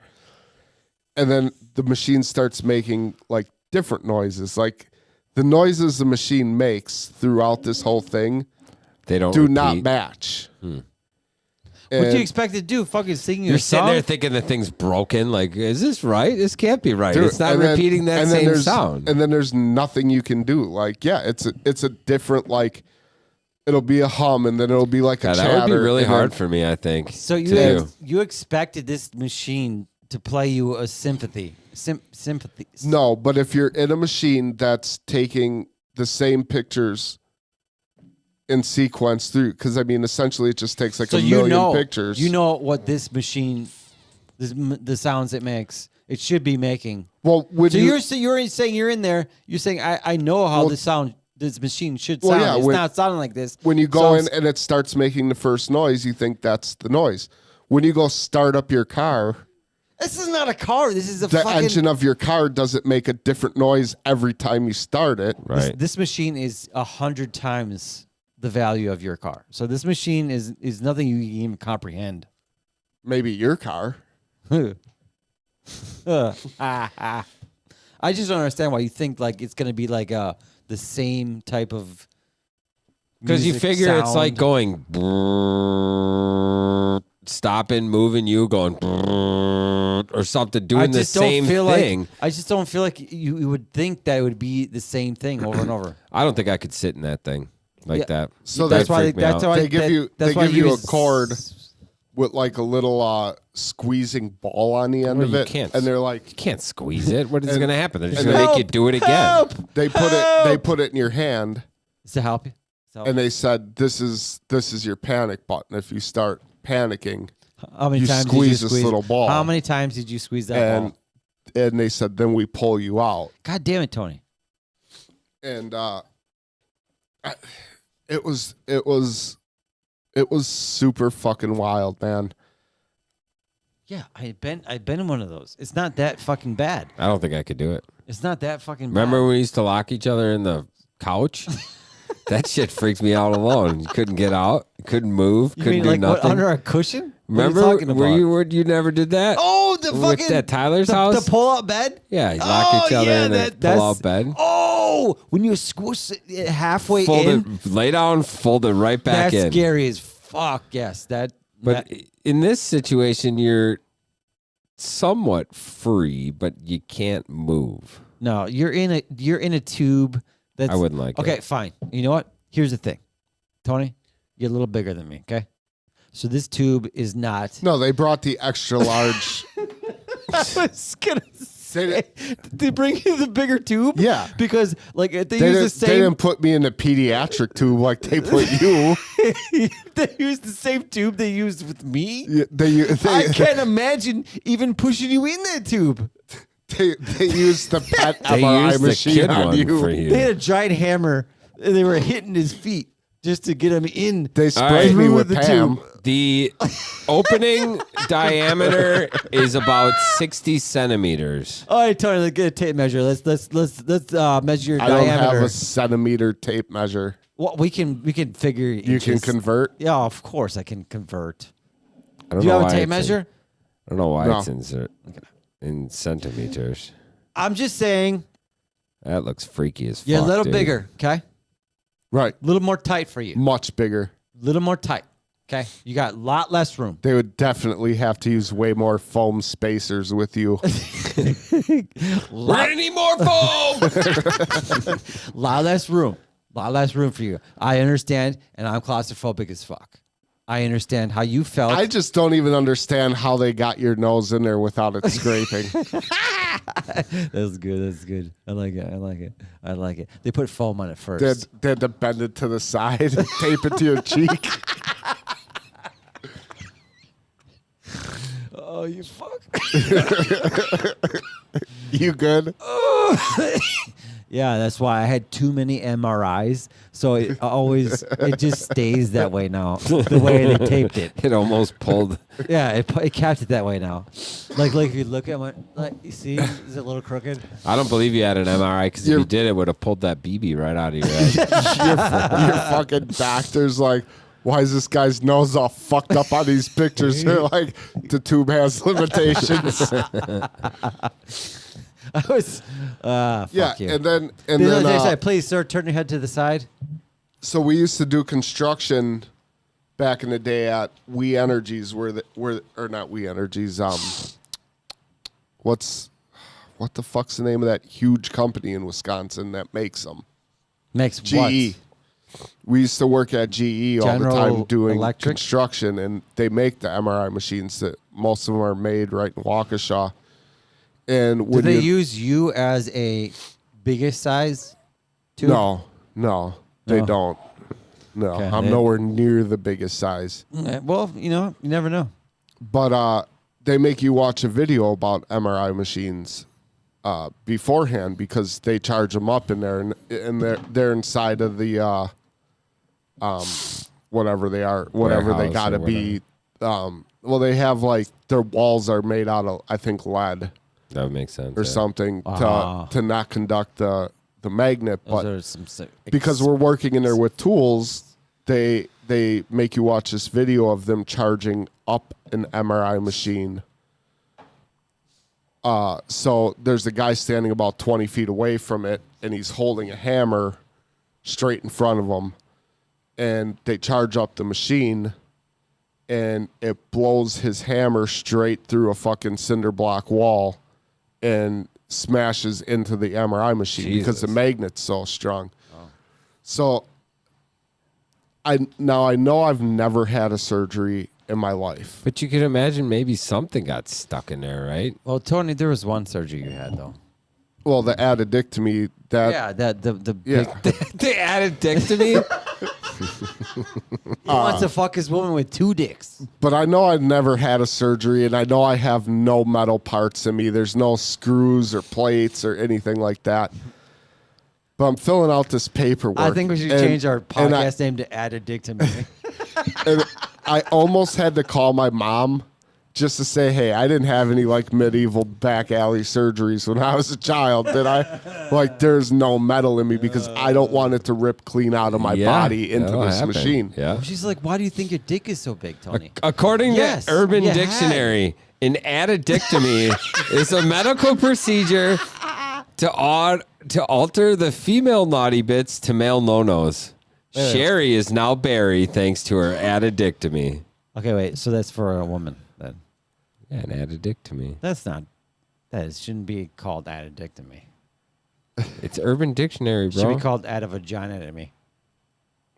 and then the machine starts making like different noises, like the noises the machine makes throughout this whole thing They don't do repeat. not match. What do And- you expect to do? Fucking sing You're your sitting song? there thinking the thing's broken. Like, is this right? This can't be right. Dude, It's not and then- repeating that and then same there's- sound. And then there's nothing you can do. Like, yeah, it's a different, like, it'll be a hum, and then it'll be like a God, chatter. that would be really and then- hard for me, I think. So to do. you expected this machine to play you a sympathy. Sympathy. No, but if you're in a machine that's taking the same pictures in sequence through, because I mean, essentially, it just takes like So a million pictures. You know what this machine, the sounds it makes, it should be making. Well, when So you, you're saying you're in there. You're saying I know how this machine should Well, sound. yeah, it's when- not sounding like this. when you So go I'm in and it starts making the first noise, you think that's the noise. When you go start up your car, This is not a car. This is a the fucking. engine of your car doesn't make a different noise every time you start it. Right. This machine is 100 times the value of your car. So this machine is nothing you can even comprehend. Maybe your car. I just don't understand why you think like it's gonna be like the same type of. Because you music figure it's sound. like going stopping, moving you, going or something, doing the same thing. I just don't feel like you would think that it would be the same thing over and over. I don't think I could sit in that thing like Yeah. that. So that's they why. freak me That's out. why They give that- you- that's they why give you a use- cord with like a little squeezing ball on the end Well, of you it, can't. and they're like, You can't squeeze it. What is And- going to happen? They're just and going to Help! make you do it again. Help! they put it in your hand, Is to help you. So, and they said this is your panic button. If you start panicking, how many you times squeeze did you this squeeze little ball. How many times did you squeeze that and ball? and they said then we pull you out, God damn it, Tony. and it was super fucking wild, man. Yeah, I've been in one of those. It's not that fucking bad. I don't think I could do it. It's not that fucking Remember bad. when we used to lock each other in the couch? That shit freaks me out alone. You couldn't get out, couldn't move, You couldn't mean do like what, nothing. under a cushion? Remember What are you talking about? where you never did that? Oh, the With fucking at Tyler's the, house? the pull-out bed. Yeah, you lock each other yeah, in a that's- pull-out bed. Oh, when you squish it halfway Fold in, it, lay down, fold it right back that's in. scary as fuck. Yes, that. But that- in this situation, you're somewhat free, but you can't move. no, you're in a tube. That's I wouldn't like Okay, it. fine. You know what? Here's the thing, Tony. You're a little bigger than me. Okay, so this tube is not. No, they brought the extra large. I was gonna say, They- did they bring you the bigger tube? Yeah. because like they, They use the didn't, they same. didn't put me in the pediatric tube like they put you. They used the same tube they used with me. Yeah, I can't imagine even pushing you in that tube. they used the pet They MRI used the machine kid on one you. for They you. had a giant hammer and they were hitting his feet just to get him in. They right. sprayed me Through with the Pam. tube. The opening diameter is about 60 centimeters. All right, Tony, let's get a tape measure. Let's measure your I don't have diameter. a centimeter tape measure. Well, we can figure. You can convert. Yeah, of course I can convert. I don't Do you know have a why tape it's measure? I don't know why No. it's in centimeters. I'm just saying That looks freaky as fuck. you're a little dude. bigger. Okay, Right. A little more tight for you. Much bigger. A little more tight. Okay. You got a lot less room. They would definitely have to use way more foam spacers with you. We're gonna need more foam. Lot less room. Lot less room for you. I understand, and I'm claustrophobic as fuck. I understand how you felt. I just don't even understand how they got your nose in there without it scraping. That's good. That's good. I like it. I like it. I like it. They put foam on it first. They had to bend it to the side and tape it to your cheek. Oh, you fuck. You good? Yeah, that's why I had too many MRIs. So it just stays that way now. The way they taped it. It almost pulled. Yeah, it kept it that way now. Like if you look at it, like you see, is it a little crooked? I don't believe you had an MRI because if you did, it would have pulled that BB right out of your head. Your fucking doctor's like, why is this guy's nose all fucked up on these pictures? They're like, the tube has limitations. I was, fuck Yeah, you. and then Please, sir, turn your head to the side. so we used to do construction back in the day at We Energies, or not We Energies. What the fuck's the name of that huge company in Wisconsin that makes them? Makes GE. what? We used to work at GE all the General time doing Electric? construction, and they make the MRI machines that most of them are made right in Waukesha. And Do when they you, use you as a biggest size? Too? no, they No. don't. No, Okay, I'm they- nowhere near the biggest size. Well, you never know. But they make you watch a video about MRI machines beforehand because they charge them up in there, and they're inside of the whatever they are, whatever they Warehouse got to or be. Well, they have like their walls are made out of, I think, lead That would make sense. or yeah. something Ah. to not conduct the magnet, Those but are some because we're working in there with tools, they make you watch this video of them charging up an MRI machine. So there's a guy standing about 20 feet away from it, and he's holding a hammer straight in front of him, and they charge up the machine, and it blows his hammer straight through a fucking cinder block wall and smashes into the MRI machine because the Jesus. magnet's so strong. So I know I've never had a surgery in my life. But you can imagine maybe something got stuck in there, right? Well, Tony, there was one surgery you had though. Well, the addictomy, that Yeah, that the yeah. big. They added dick to me. He wants to fuck his woman with 2 dicks. But I know I've never had a surgery, and I know I have no metal parts in me. There's no screws or plates or anything like that. But I'm filling out this paperwork. I think we should and- change our and podcast name to Add a Dick to Me. And I almost had to call my mom just to say, hey, I didn't have any like medieval back alley surgeries when I was a child. Did I? Like, there's no metal in me because I don't want it to rip clean out of my Yeah, body into that'll this happen. machine. Yeah. She's like, why do you think your dick is so big, Tony? According Yes, to Urban you had. Dictionary, an addictomy is a medical procedure to alter the female naughty bits to male no-nos. Sherry is now Barry thanks to her addictomy. Okay, wait. So that's for a woman then. Yeah, an addictomy. That's not. That shouldn't be called Add a Dick to Me. It's Urban Dictionary, It should bro. be called Add a Vagina to Me.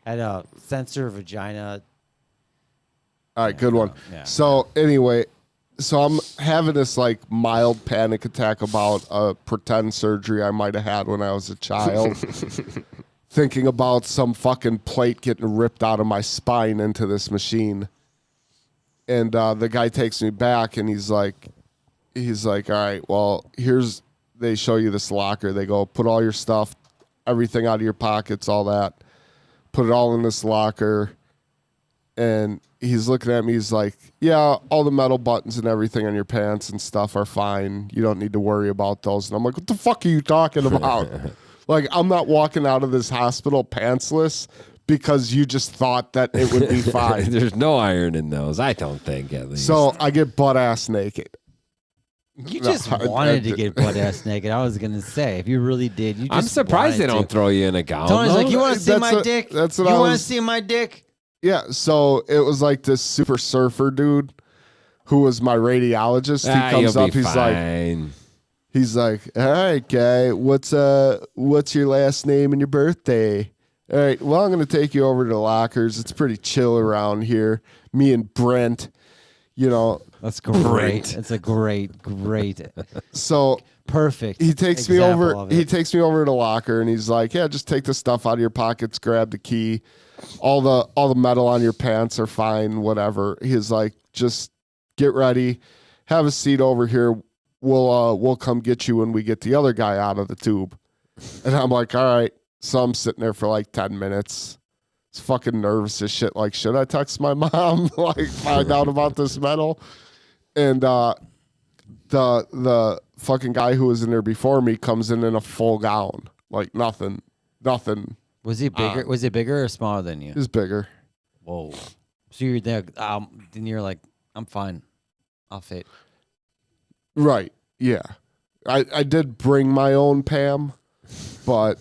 Add a censor vagina. All right, good one. yeah. So anyway, so I'm having this like mild panic attack about a pretend surgery I might have had when I was a child. Thinking about some fucking plate getting ripped out of my spine into this machine. And the guy takes me back and he's like, all right, well, they show you this locker. They go, put all your stuff, everything out of your pockets, all that. Put it all in this locker. And he's looking at me. He's like, yeah, all the metal buttons and everything on your pants and stuff are fine. You don't need to worry about those. And I'm like, what the fuck are you talking about? Like, I'm not walking out of this hospital pantsless because you just thought that it would be fine. There's no iron in those, I don't think, at least. So I get butt ass naked. You No, just I wanted to did- get butt ass naked. I was gonna say, if you really did, you just. I'm surprised they wanted don't to. throw you in a gown. Tony's like, though. you want to see That's my what- dick? that's what you I want to was- see my dick? Yeah, so it was like this super surfer dude who was my radiologist. He comes you'll up, be he's like, fine. all right, guy, what's your last name and your birthday? All right, well, I'm gonna take you over to the lockers. It's pretty chill around here. Me and Brent, you know. That's great. Great. It's a great. So Perfect. he takes me example over. of He it. takes me over to the locker, and he's like, "Yeah, just take the stuff out of your pockets, grab the key. All the metal on your pants are fine. Whatever." He's like, "Just get ready, have a seat over here. We'll come get you when we get the other guy out of the tube." And I'm like, "All right." So I'm sitting there for like 10 minutes. It's fucking nervous as shit. Like, should I text my mom? Like, find out about this metal? And the fucking guy who was in there before me comes in a full gown. Like nothing Was he bigger? Was it bigger or smaller than you? is bigger. Whoa. So you're there. Then you're like, I'm fine. I'll fit. Right. Yeah. I did bring my own Pam, but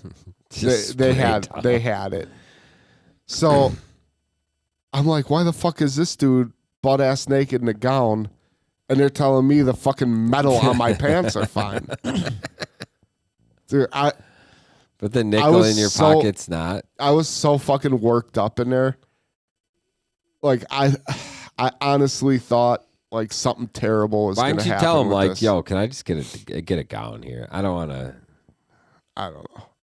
Just they straight had it. So I'm like, why the fuck is this dude butt ass naked in a gown? And they're telling me the fucking metal on my pants are fine. Dude, But the nickel was in your so- pocket's not. I was so fucking worked up in there. Like I honestly thought like something terrible was Why going didn't to you happen. tell him with like, this. yo, can I just get a gown here? I don't want to.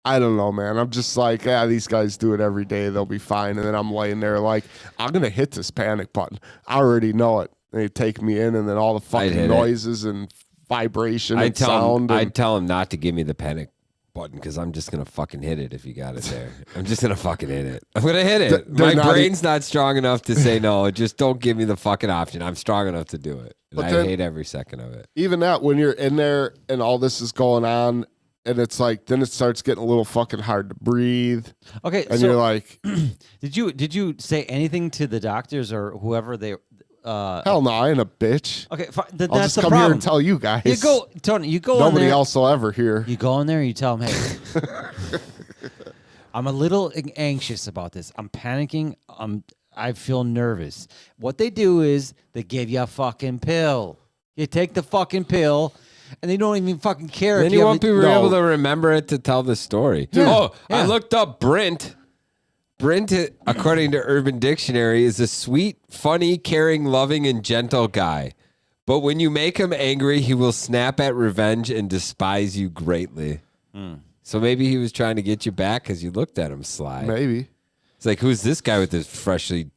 I don't know, man. I'm just like, these guys do it every day. They'll be fine. And then I'm laying there like, I'm going to hit this panic button. I already know it. They take me in, and then all the hit fucking it. noises and vibration and I'd tell sound. him. and- I'd tell him not to give me the panic button because I'm just gonna fucking hit it if you got it there. I'm just gonna fucking hit it. I'm gonna hit it. They're My not brain's not strong enough to say no. Just don't give me the fucking option. I'm strong enough to do it. And But I then- hate every second of it. Even that, when you're in there and all this is going on, and it's like, then it starts getting a little fucking hard to breathe. Okay. And so you're like, did you say anything to the doctors or whoever they? hell no, I ain't a bitch. Okay. I'll That's just the come problem. here and tell you guys. You go, Tony. You go in Nobody there. else will ever hear. You go in there and you tell them, hey, I'm a little anxious about this. I'm panicking. I feel nervous. What they do is they give you a fucking pill. You take the fucking pill, and they don't even fucking care. Then if you have won't be No. able to remember it to tell the story. I Yeah. looked up Brent. Brent, according to Urban Dictionary, is a sweet, funny, caring, loving, and gentle guy. But when you make him angry, he will snap at revenge and despise you greatly. So maybe he was trying to get you back because you looked at him sly. Maybe. It's like, who's this guy with his freshly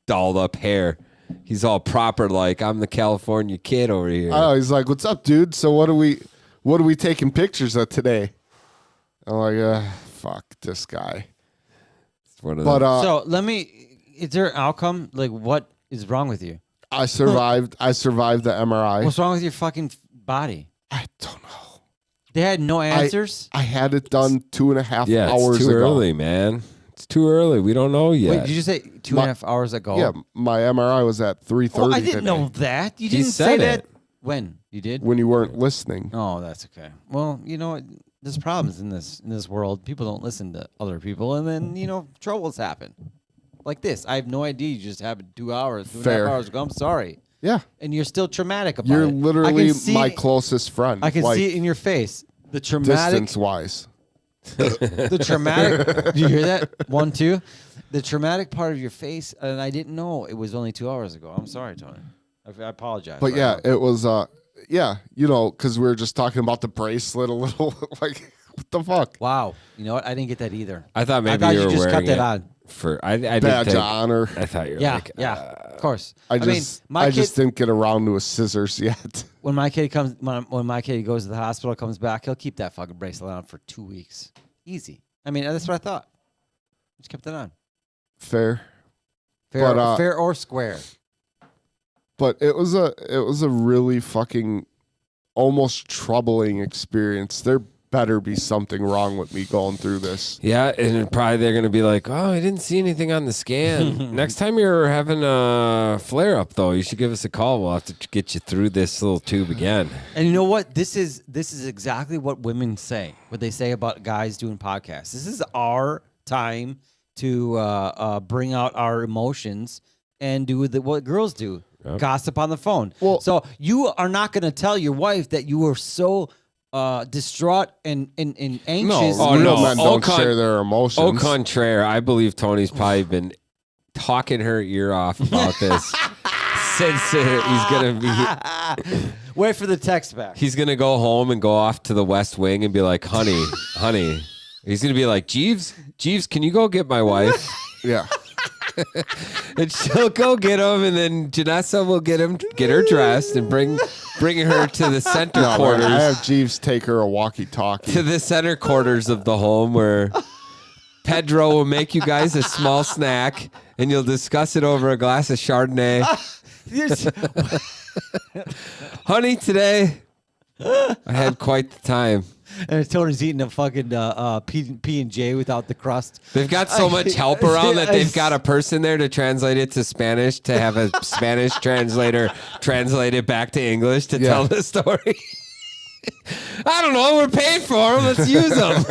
dolled up hair? He's all proper, like I'm the California kid over here. Oh, he's like, "What's up, dude? So what are we taking pictures of today?" I'm like, fuck this guy. It's one of But them. So let me. Is there an outcome? Like, what is wrong with you? I survived. I survived the MRI. What's wrong with your fucking body? I don't know. They had no answers. I had it done 2.5 yeah, hours it's too ago. early, man. It's too early. We don't know yet. Wait, did you say 2.5 hours ago? Yeah, my MRI was at 3:30. Oh, I didn't today know that. You He didn't say said that. it. When you did? when you weren't listening. Oh, that's okay. Well, you know what? There's problems in this world. People don't listen to other people, and then troubles happen. Like this, I have no idea. You just happened 2 hours, 2.5 Fair. hours ago. I'm sorry, Yeah, and you're still traumatic about you're it. I literally can see, my closest friend. I can like, see it in your face. The traumatic, distance wise. the traumatic. Do you hear that? 1, 2. The traumatic part of your face, and I didn't know it was only 2 hours ago. I'm sorry, Tony. I apologize. But right yeah, now. it was. Yeah, because we were just talking about the bracelet a little. Like, what the fuck? Wow. You know what? I didn't get that either. I thought maybe thought you you were just wearing cut that it on. for. I did Badge think. of honor. I thought you were Yeah, like, yeah, of course. I mean, just, my kid, just didn't get around to a scissors yet. when my kid comes, when my kid goes to the hospital, comes back, he'll keep that fucking bracelet on for 2 weeks. Easy. I mean, that's what I thought. Just kept it on. Fair. Fair, But, fair or square. But it was a really fucking almost troubling experience. They're better be something wrong with me going through this. Yeah, and probably they're going to be like, oh, I didn't see anything on the scan. Next time you're having a flare-up, though, you should give us a call. We'll have to get you through this little tube again. And you know what? This is exactly what women say. What they say about guys doing podcasts. This is our time to bring out our emotions and do what girls do. Yep. Gossip on the phone. Well- so you are not going to tell your wife that you were so distraught and anxious. Oh, real no. men don't share their emotions. Au contraire, I believe Tony's probably been talking her ear off about this since he's going to be... Wait for the text back. He's going to go home and go off to the West Wing and be like, honey. He's going to be like, Jeeves, can you go get my wife? Yeah. And she'll go get him, and then Janessa will get her dressed and bring her to the center No, quarters. man, I have Jeeves take her a walkie-talkie. To the center quarters of the home where Pedro will make you guys a small snack, and you'll discuss it over a glass of Chardonnay. Honey, today I had quite the time. And Tony's eating a fucking P&J without the crust. They've got so much help around that they've got a person there to translate it to Spanish, to have a Spanish translator translate it back to English to tell the story. I don't know. We're paying for them. Let's use them.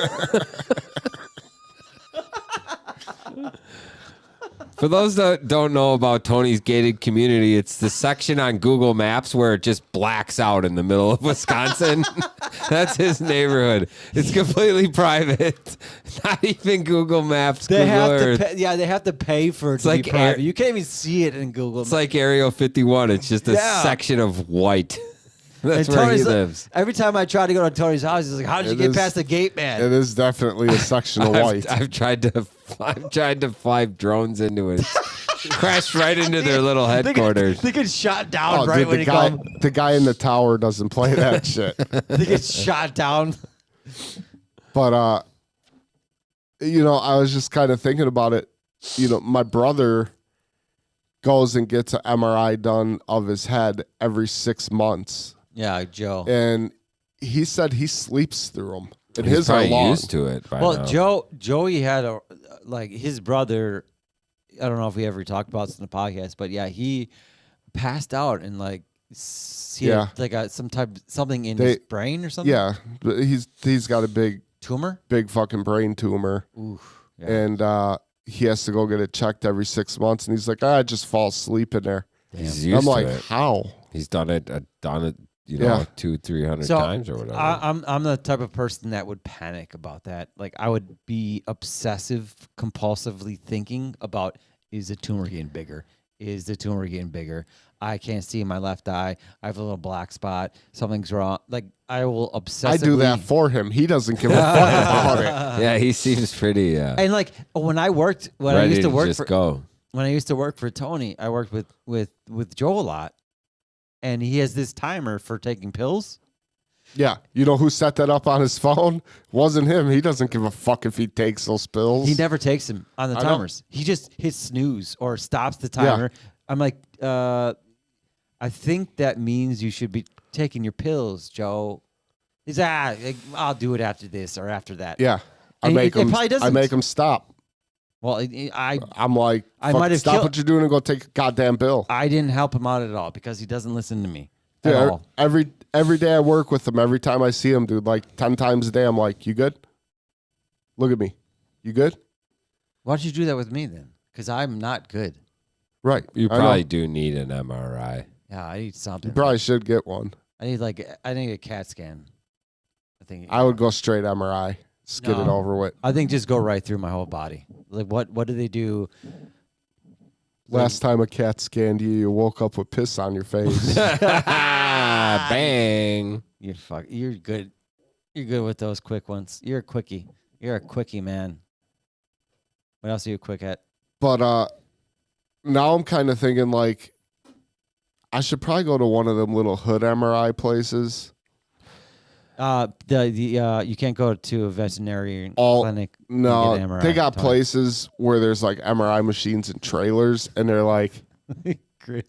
For those that don't know about Tony's gated community, it's the section on Google Maps where it just blacks out in the middle of Wisconsin. That's his neighborhood. It's completely private. Not even Google Maps. They Google have Earth. to pay, they have to pay for it to like be private. You can't even see it in Google. It's like Area 51. It's just a section of white. That's And where he Tony's like- lives. Every time I try to go to Tony's house, he's like, "How did you It get is- past the gate, man?" It is definitely a section of white. I've tried to fly drones into it. Crashed right into their little headquarters. They get shot down Oh, right dude, when you go. the guy in the tower doesn't play that shit. They get shot down. But I was just kind of thinking about it. My brother goes and gets an MRI done of his head every 6 months, Yeah, Joe. and he said he sleeps through them. And He's his are probably long. used to it by Well, now. Joey had his brother. I don't know if we ever talked about this in the podcast, but yeah, he passed out and he had something in his brain or something. Yeah, but he's got a big Tumor. fucking brain tumor, Oof. Yeah. and he has to go get it checked every 6 months. And he's like, I just fall asleep in there. He's I'm used like, to it. how? He's done it, Yeah. 200-300 So, times or whatever. I'm the type of person that would panic about that. Like I would be obsessive, compulsively thinking about, is the tumor getting bigger? Is the tumor getting bigger? I can't see in my left eye. I have a little black spot. Something's wrong. Like I will obsessively. I do that for him. He doesn't give a fuck about it. Yeah, he seems pretty And like when I ready used to work just for go. when I used to work for Tony, I worked with Joe a lot, and he has this timer for taking pills. Yeah. You know who set that up on his phone? Wasn't him. He doesn't give a fuck if he takes those pills. He never takes them on the I know. timers. He just hits snooze or stops the timer. I'm like, I think that means you should be taking your pills, Joe. He's I'll do it after this or after that. Yeah. I And make it him probably doesn't. I make him stop. Well, I'm like, I fuck, might have stop killed- what you're doing and go take a goddamn pill. I didn't help him out at all because he doesn't listen to me at Yeah, all. every day I work with him, every time I see him, dude, like 10 times a day, I'm like, you good? Look at me. You good? Why don't you do that with me then? Because I'm not good. Right. You I know. probably do need an MRI. Yeah, I need something. You probably should get one. I need a CAT scan. I think I would go straight MRI. Just get it No. over with. I think just go right through my whole body. Like what do they do? Last time a cat scanned you, you woke up with piss on your face. Bang. You're good. You're good with those quick ones. You're a quickie. You're a quickie, man. What else are you quick at? But now I'm kind of thinking like I should probably go to one of them little hood MRI places. You can't go to a veterinary All- clinic. No, and get an MRI, they got Tony. places where there's like MRI machines and trailers, and they're like, Chris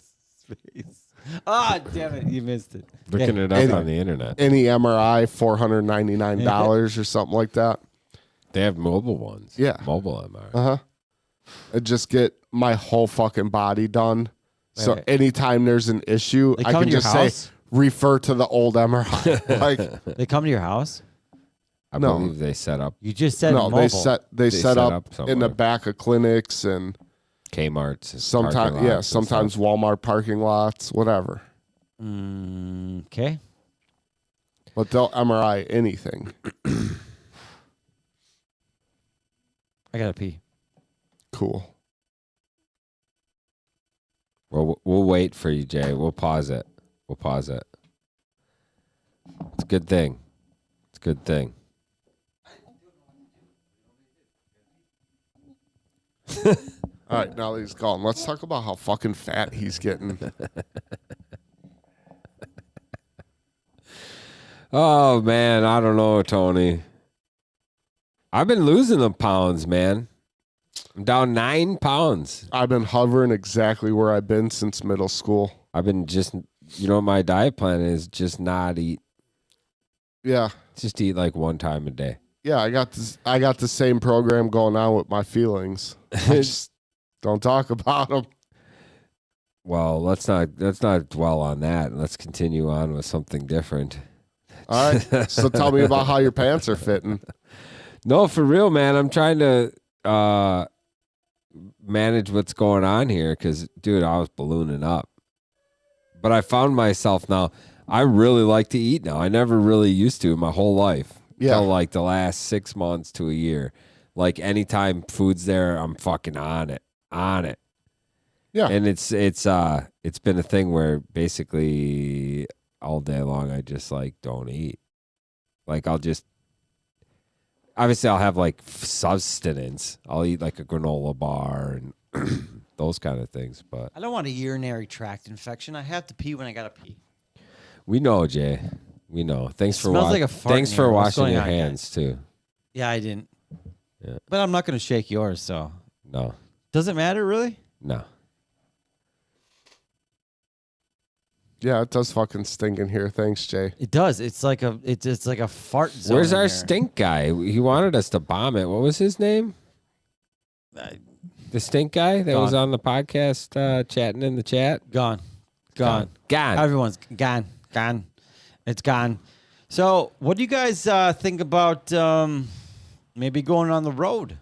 face. Ah, damn it. You missed it. Looking it up on the internet. Any MRI, $499 or something like that. They have mobile ones. Yeah. Mobile MRI. Uh-huh. I just get my whole fucking body done. So Right. anytime there's an issue, They I come can to your just say, house? refer to the old MRI. Like, They come to your house? I No. believe they set up You just said no, mobile. they set up in somewhere. the back of clinics and Kmart's. sometimes sometimes Walmart parking lots, whatever. Okay. But they'll MRI anything. I gotta pee. Cool. We'll wait for you, Jay. We'll pause it. It's a good thing. All right, now that he's gone, let's talk about how fucking fat he's getting. Oh man, I don't know, Tony. I've been losing the pounds, man. I'm down 9 pounds. I've been hovering exactly where I've been since middle school. I've been just, my diet plan is just not eat. Yeah. Just eat like one time a day. Yeah, I got the same program going on with my feelings. I just don't talk about them. Well, let's not dwell on that. Let's continue on with something different. All right. So tell me about how your pants are fitting. No, for real, man. I'm trying to manage what's going on here because, dude, I was ballooning up. But I found myself now, I really like to eat now. I never really used to my whole life. Yeah. Till like the last 6 months to a year. Like anytime food's there, I'm fucking on it. Yeah. And it's been a thing where basically all day long I just like don't eat. Like obviously I'll have like sustenance. I'll eat like a granola bar and those kind of things, but I don't want a urinary tract infection. I have to pee when I gotta pee. we know, Jay. We know. Thanks for smells like a fart thanks in for here. What's washing going your on, hands too. Yeah, I didn't. Yeah. But I'm not gonna shake yours, so No. does it matter really? No. Yeah, it does fucking stink in here. Thanks, Jay. It does. It's like a fart zone. Where's in our here. stink guy? He wanted us to bomb it. What was his name? The stink guy that was Gone. on the podcast chatting in the chat? Gone. Gone. Everyone's gone. It's gone. So, what do you guys think about maybe going on the road?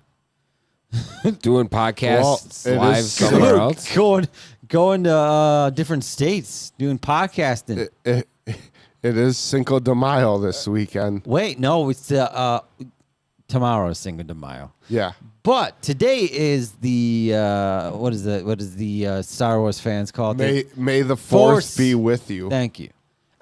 Doing podcasts Well, it live is somewhere else? Going to different states, doing podcasting. It is Cinco de Mayo this weekend. Wait, no, it's tomorrow's Cinco de Mayo. Yeah. But today is the what is the Star Wars fans call it? May the Force. force be with you. Thank you.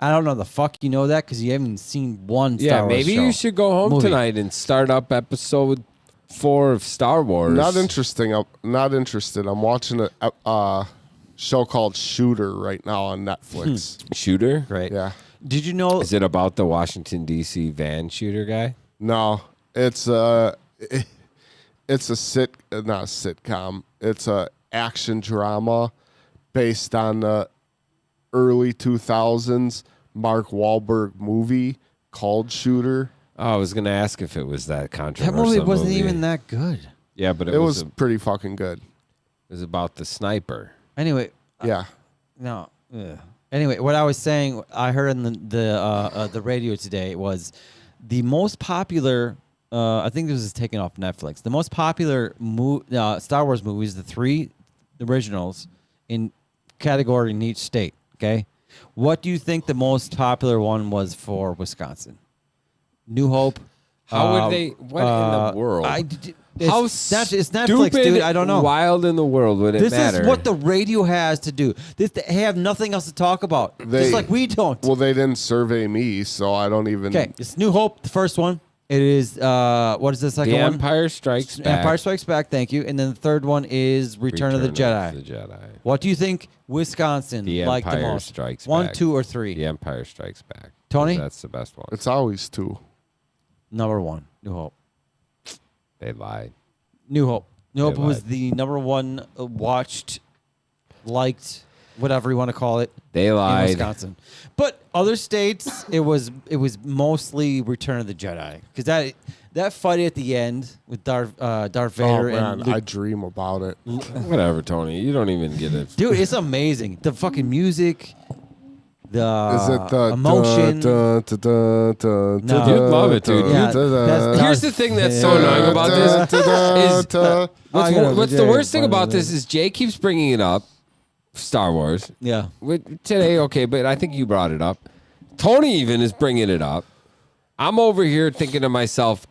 I don't know the fuck you know that because you haven't seen one Star Yeah, Wars maybe show. you should go home Movie. tonight and start up episode 4 of Star Wars. Not interesting. I'm not interested. I'm watching a show called Shooter right now on Netflix. Shooter? Right. Yeah. Did you know? Is it about the Washington, D.C. van shooter guy? No, it's not a sitcom. It's a action drama based on the early 2000s Mark Wahlberg movie called Shooter. Oh, I was going to ask if it was that That controversial movie wasn't even that good. Yeah, but It was pretty fucking good. it was about the sniper. Anyway, Yeah. no. Ugh. Anyway, what I was saying, I heard in the radio today was the most popular. I think this is taken off Netflix. The most popular Star Wars movies, the 3 originals in category in each state. Okay, what do you think the most popular one was for Wisconsin? New Hope. How would they? What in the world? How It's Netflix, stupid, dude. I don't know. Wild in the world would it This matter? is what the radio has to do. They have nothing else to talk about. They- just like we don't. Well, they didn't survey me, so I don't even. Okay, it's New Hope, the first one. It is what is the second The one? Empire Strikes Back. Empire Strikes Back. Thank you. And then the third one is Return of the Jedi. What do you think Wisconsin The liked the Empire most? Strikes 1, Back. 2, or 3? The Empire Strikes Back. Tony? That's the best one. It's always 2. Number 1, New Hope. They lied. New Hope. New Hope They was lied. the number 1 watched, liked whatever you want to call it. They In lied. Wisconsin, but other states, it was mostly Return of the Jedi because that fight at the end with Darth Oh Vader man, and Luke, I dream about it. Whatever, Tony. You don't even get it. dude, it's amazing. The fucking music, the Is it the emotion. No. You'd love it, dude. Yeah, that's Here's the thing that's so annoying about this. What's the worst thing about this is Jay keeps bringing it up. Star Wars. Yeah, Today, okay, but I think you brought it up. Tony even is bringing it up. I'm over here thinking to myself,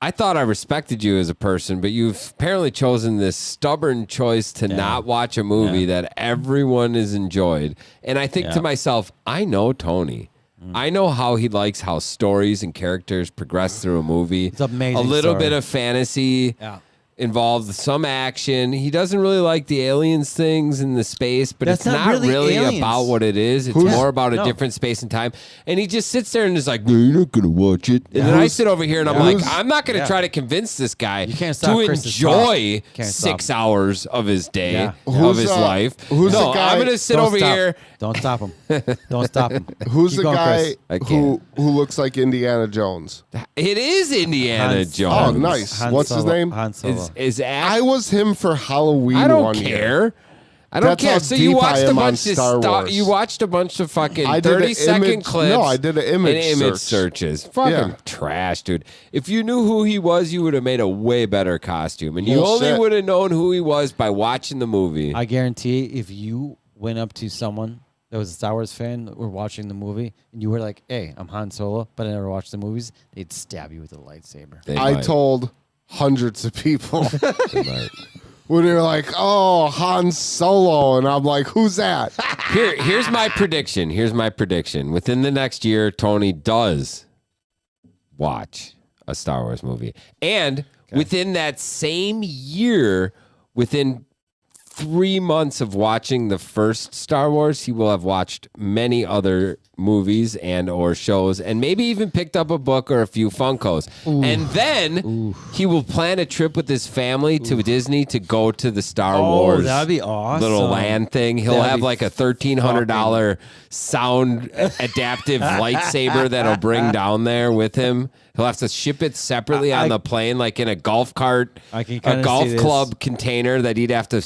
I thought I respected you as a person, but you've apparently chosen this stubborn choice to not watch a movie that everyone has enjoyed. And I think to myself, I know Tony. I know how he likes how stories and characters progress through a movie. It's amazing. A little story. bit of fantasy. Yeah. Involved some action. He doesn't really like the aliens things in the space, but That's it's not not really really aliens. about what it is. It's more about a different space and time. And he just sits there and is like, "No, you're not gonna watch it." And then I sit over here and I'm like, I'm not gonna try to convince this guy You can't stop to Chris's enjoy talk. Can't stop 6 hours of his day, Yeah. of his life. who's no, the guy- I'm gonna sit Don't over stop. here. Don't stop him. Don't stop him. Who's Keep the going, guy Chris. I who looks like Indiana Jones? It is Indiana Hans- Jones. Oh, nice. Han What's his Solo. name? Han Solo. Is I was him for Halloween. I don't one year. care. I don't That's care. how So you deep I watched a am on bunch of Star Wars. You watched a bunch of fucking I did an 30-second image- clips. no, I did an image and image search. searches. Fucking Yeah. trash, dude. If you knew who he was, you would have made a way better costume, and you only Bullshit. would have known who he was by watching the movie. I guarantee if you went up to someone that was a Star Wars fan or watching the movie and you were like, "Hey, I'm Han Solo, but I never watched the movies," they'd stab you with a lightsaber. They I might. told hundreds of people They might. when they're like, "Oh, Han Solo," and I'm like, "Who's that?" Here's my prediction. Here's my prediction. Within the next year, Tony does watch a Star Wars movie. And within that same year, within 3 months of watching the first Star Wars, he will have watched many other movies and or shows and maybe even picked up a book or a few Funkos. And then he will plan a trip with his family to Disney to go to the Star Wars that'd be awesome. little land thing. He'll That'd have be like a $1,300 sound adaptive lightsaber that he'll bring down there with him. He'll have to ship it separately on the plane, like in a golf cart, I can a kinda golf see this. club container that he'd have to,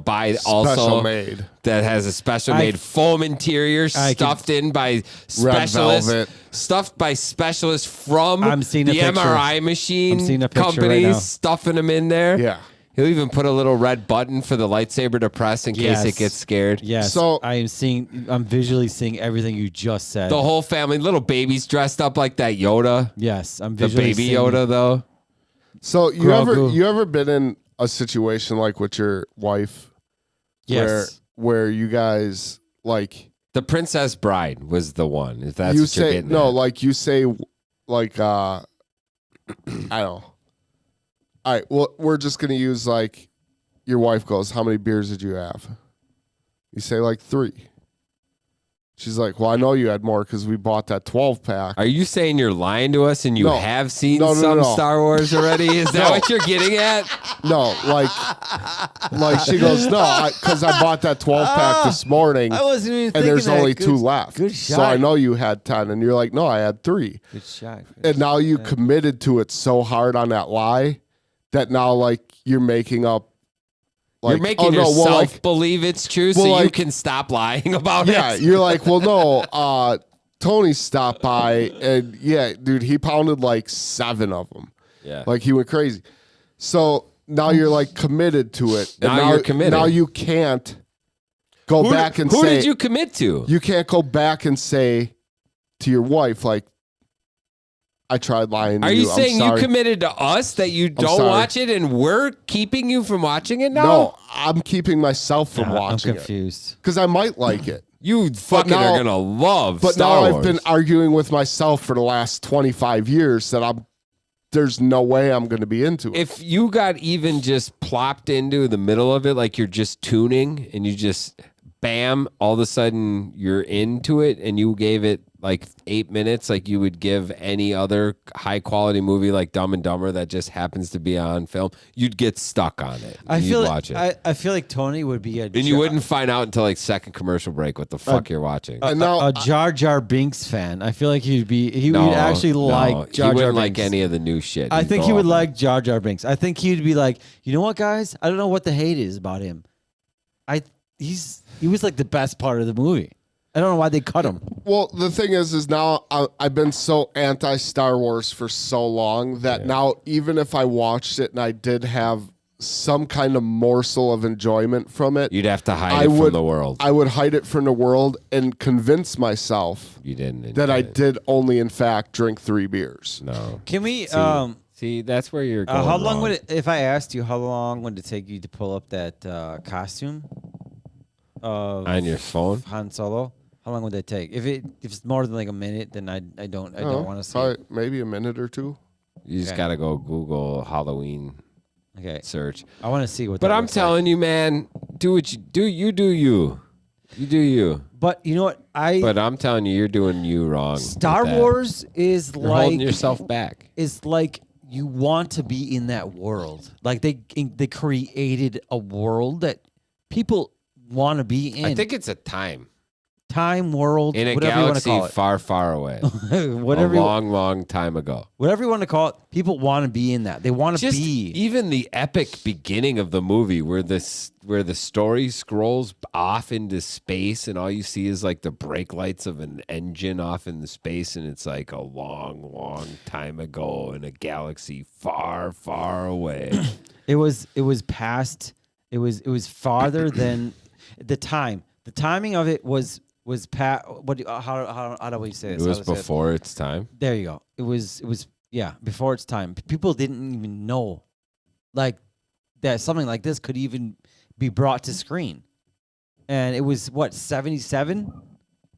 buy also Special made. that has a special made foam interior stuffed in by specialists, velvet. stuffed by specialists from I'm seeing a the picture. MRI machine I'm seeing a picture right companies, now. stuffing them in there. Yeah. He'll even put a little red button for the lightsaber to press in case it Yes. gets scared. Yes. So- I'm visually seeing everything you just said. The whole family, little babies dressed up like that Yoda. yes, I'm The visually baby seeing Yoda, though. So you Grogu. ever been in a situation like with your wife Yes. where you guys like The Princess Bride was the one. If that's you what you're say getting no, at. like you say like I don't know. All right, well, we're just gonna use like your wife goes, "How many beers did you have?" You say like 3. She's like, "Well, I know you had more because we bought that 12-pack." Are you saying you're lying to us and you No. have seen No, some no. Star Wars already? Is that what you're getting at? No, like she goes, "No, because I bought that 12-pack this morning." I wasn't even thinking And there's that. only Good- 2 left. Good So shot. I know you had 10. And you're like, "No, I had 3. Good shot. And now you committed to it so hard on that lie that now like you're making up. Like, you're making oh, no, yourself well, like, believe it's true so well, you like- can stop lying about yeah, it. you're like, well, no, Tony stopped by and yeah, dude, he pounded like 7 of them. Yeah. Like he went crazy. So now you're like committed to it. And Now you're committed. Now you can't go Who, back and who say, did you commit to? you can't go back and say to your wife, like, I tried lying to Are you I'm saying you sorry. committed to us that you don't sorry. watch it and we're keeping you from watching it now? No, I'm keeping myself from I'm watching it confused. because I might like it. You fucking now- are gonna love But Star now Wars. I've been arguing with myself for the last 25 years that there's no way I'm going to be into it. If you got even just plopped into the middle of it, like you're just tuning and you just bam, all of a sudden you're into it and you gave it like 8 minutes like you would give any other high quality movie like Dumb and Dumber that just happens to be on film, you'd get stuck on it. I You'd feel watch like, it. I feel like Tony would be a And you wouldn't find out until like second commercial break what the fuck you're watching. And now a Jar Jar Binks fan. I feel like he would actually like Jar Jar he wouldn't Binks. like any of the new shit. I He'd think go he would off on- like Jar Jar Binks. I think he'd be like, you know what, guys? I don't know what the hate is about him. He was like the best part of the movie. I don't know why they cut him. Well, the thing is now I've been so anti Star Wars for so long that now even if I watched it and I did have some kind of morsel of enjoyment from it, You'd have to hide it from the world. I would hide it from the world and convince myself You didn't. that I enjoy it. did only in fact drink 3 beers. No. Can we? See, that's where you're going. How long wrong. would it? If I asked you, how long would it take you to pull up that costume of on your phone? Han Solo? How long would that take? If it's more than like a minute, then I don't want to see. Probably It. maybe a minute or two. You just Okay. gotta go Google Halloween Okay, search. I want to see what. But that I'm looks telling you, man, do what you do. You do you. You do you. like. But you know what? But I'm telling you, you're doing you wrong. with Star that. Wars is You're holding like yourself back. is like you want to be in that world. Like they created a world that people want to be in. I think it's a time time world, in a whatever you want to galaxy call it. far, far away. whatever a you, long, long time ago. whatever you want to call it, people want to be in that. They want to Just be. even the epic beginning of the movie where the story scrolls off into space and all you see is like the brake lights of an engine off in the space and it's like a long, long time ago in a galaxy far, far away. It was past. It was farther than the time. The timing of it was past. What? How do we say It this? was How do I say before its time. There you go. It was before its time. People didn't even know, like, that something like this could even be brought to screen. And it was what 77,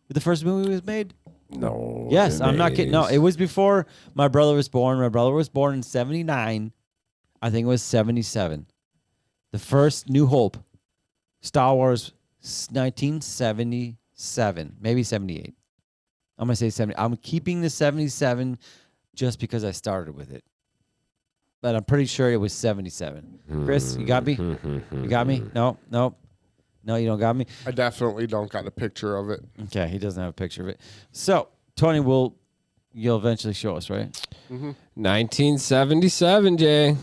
the first movie was made. No. Yes, in I'm the not kidding. No, 80s. it was before my brother was born. My brother was born in 79. I think it was 77. The first New Hope, Star Wars, 1977, maybe 78. I'm gonna say 70. I'm keeping the 77 just because I started with it, but I'm pretty sure it was 77. Chris, you got me? You got me? No, you don't got me. I definitely don't got a picture of it. Okay, he doesn't have a picture of it. So Tony you'll eventually show us, right? 1977, Jay. You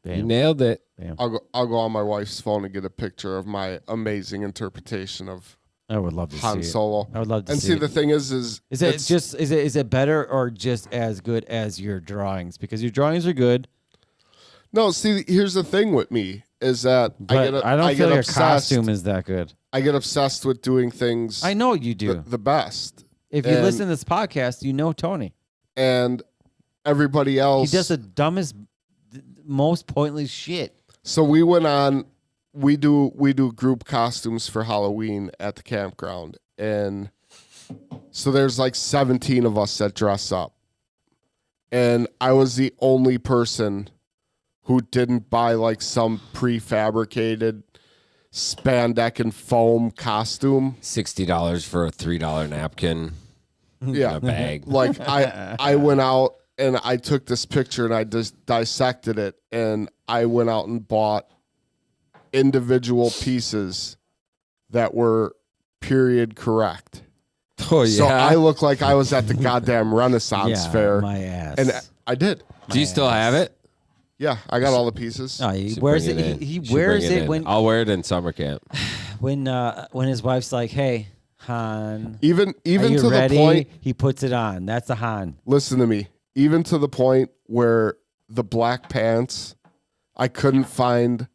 Bam. nailed it. I'll go on my wife's phone and get a picture of my amazing interpretation of I would love to Han see it. Solo. I would love to And see see it. the thing is Is it better or just as good as your drawings? Because your drawings are good, no. See, here's the thing with me is that but I don't feel get your obsessed. costume is that good. I get obsessed with doing things I know you do. the best, If you and- listen to this podcast, you know Tony. and everybody else. He does the dumbest, most pointless shit. So we went on. We do group costumes for Halloween at the campground, and so there's like 17 of us that dress up, and I was the only person who didn't buy like some prefabricated spandex and foam costume. $60 for a $3 napkin in Yeah, a bag. like I went out and I took this picture and I just dissected it, and I went out and bought individual pieces that were period correct. Oh, So I look like I was at the goddamn Renaissance fair, my ass. and I did. Do you still have it? Yeah, I got all the pieces. No, he Should wears bring it. in. He Should wears bring it in. when I'll wear it in summer camp. when his wife's like, "Hey, Han, Even are even you to ready?" the point. He puts it on. That's a Han. Listen to me. Even to the point where the black pants, I couldn't find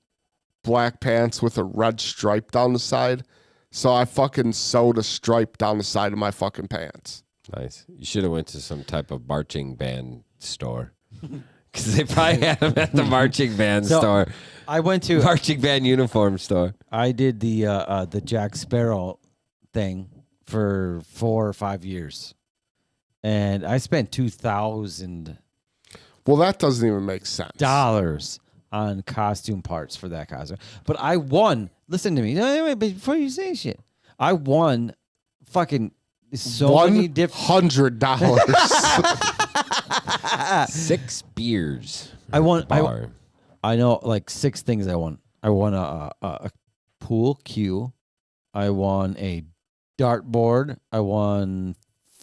black pants with a red stripe down the side. So I fucking sewed a stripe down the side of my fucking pants. Nice. You should have went to some type of marching band store. Because they probably had them at the marching band So- store. I went to. Marching band uniform store. I did the Jack Sparrow thing for 4 or 5 years, and I spent $2,000 Well, that doesn't even make sense. on costume parts for that costume. But I won. Listen to me. No, wait, but before you say shit, I won fucking so many different. $100. 6 beers. I want. Bar. I know like 6 things I won. I won a pool cue. I won a dartboard. I won.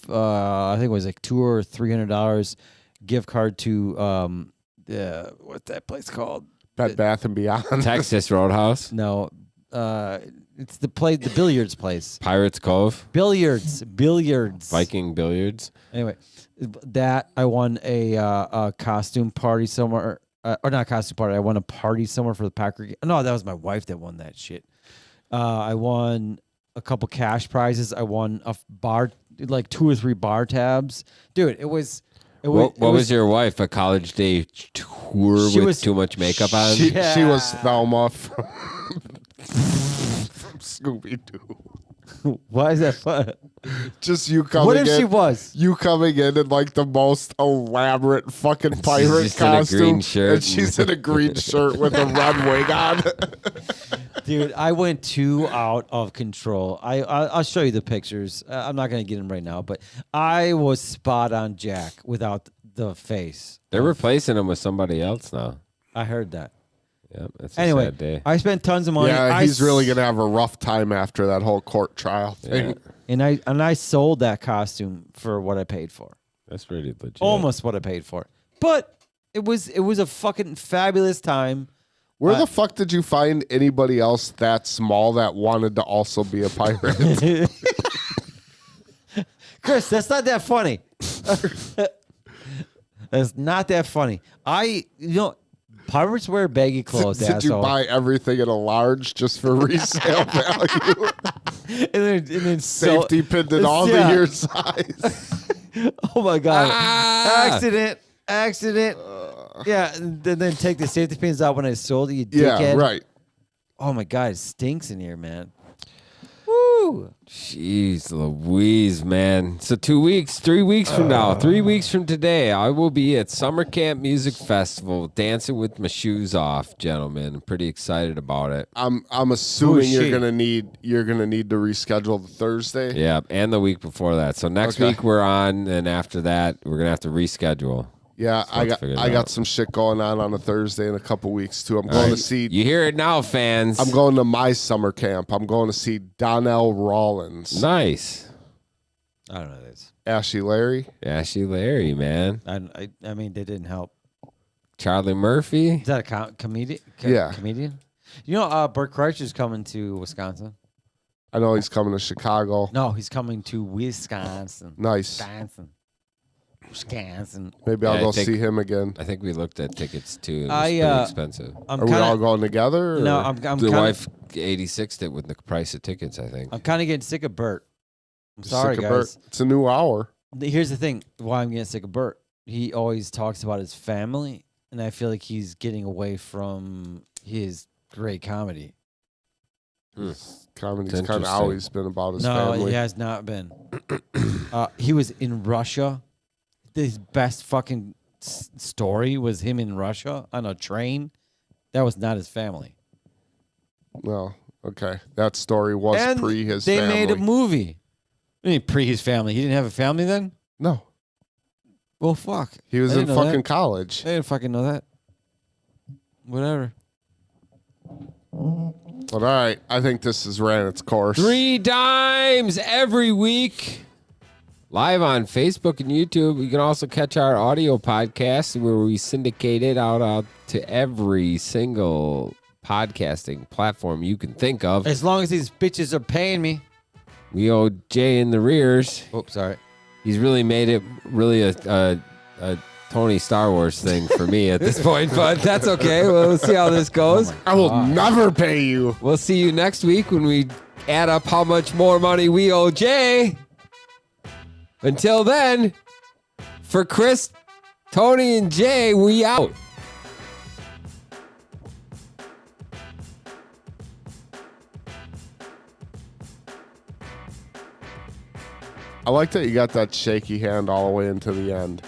I think it was like $200 or $300 gift card to what's that place called? Bed Bath and Beyond. Texas Roadhouse. No, it's the billiards place. Pirates Cove. Billiards. Viking Billiards. Anyway, that I won a costume party somewhere, or not costume party. I won a party somewhere for the Packer. No, that was my wife that won that shit. I won a couple cash prizes. I won a bar, like 2 or 3 bar tabs. Dude, it was. What was your wife? A college day tour with too much makeup on? She was Thelma from Scooby-Doo. Why is that fun? Just you coming What in. if she was? You coming in like the most elaborate fucking pirate just in a costume. green shirt. And she's in a green shirt with a red wig on. Dude, I went too out of control. I'll show you the pictures. I'm not going to get them right now, but I was spot on Jack without the face. They're replacing him with somebody else now. I heard that. Yep, that's a Anyway, sad day. I spent tons of money. Yeah, he's really going to have a rough time after that whole court trial thing. Yeah, And I sold that costume for what I paid for. that's pretty legit. Almost what I paid for. But it was a fucking fabulous time. Where the fuck did you find anybody else that small that wanted to also be a pirate? Chris, that's not that funny. That's not that funny. Pirates wear baggy clothes. Did you buy everything in a large just for resale value? and then Safety pinned it all to your size. Oh my god! Ah! Accident. Yeah, and then take the safety pins out when I sold it. You Yeah, dickhead. right. Oh my god, it stinks in here, man. Woo! Jeez Louise, man. So 2 weeks, 3 weeks from now, 3 weeks from today, I will be at Summer Camp Music Festival dancing with my shoes off, gentlemen. I'm pretty excited about it. I'm assuming she? you're gonna need to reschedule the Thursday. Yeah, and the week before that. So next Okay. week we're on, and after that we're gonna have to reschedule. Yeah, So let's figure it I got out. some shit going on a Thursday in a couple weeks too. I'm All going right. to see. You hear it now, fans. I'm going to my summer camp. I'm going to see Donnell Rollins, Nice. I don't know this. Ashley Larry. Ashley Larry, man. I mean, they didn't help. Charlie Murphy. Is that a comedian? Yeah. Comedian? You know, Bert Kreischer's coming to Wisconsin. I know he's coming to Chicago. No, he's coming to Wisconsin. Nice. Wisconsin. Maybe I'll Yeah, I go think- see him again. I think we looked at tickets too. It was I, pretty expensive. I'm Are we all kind going together? no, or- I'm The kind wife 86'd it with the price of tickets, I think. I'm kind of getting sick of Bert. I'm Sick sorry, of guys. Bert. It's a new hour. Here's the thing: why I'm getting sick of Bert. He always talks about his family, and I feel like he's getting away from his great comedy. Comedy's It's kind of interesting. always been about his No, family. it has not been. He was in Russia. His best fucking story was him in Russia on a train. That was not his family. No, okay. That story was And pre his they family. made a movie. I mean, pre his family. He didn't have a family then? No, Well, fuck. he was I in didn't know fucking that. college. I didn't fucking know that. Whatever. But all right, I think this has ran its course. 3 dimes every week. Live on Facebook and YouTube. You can also catch our audio podcast where we syndicate it out to every single podcasting platform you can think of. As long as these bitches are paying me. We owe Jay in the rears. Oh, sorry. He's really made it really a Tony Star Wars thing for me at this point, but that's okay. We'll see how this goes. I will never pay you. We'll see you next week when we add up how much more money we owe Jay. Until then, for Chris, Tony, and Jay, we out. I like that you got that shaky hand all the way into the end.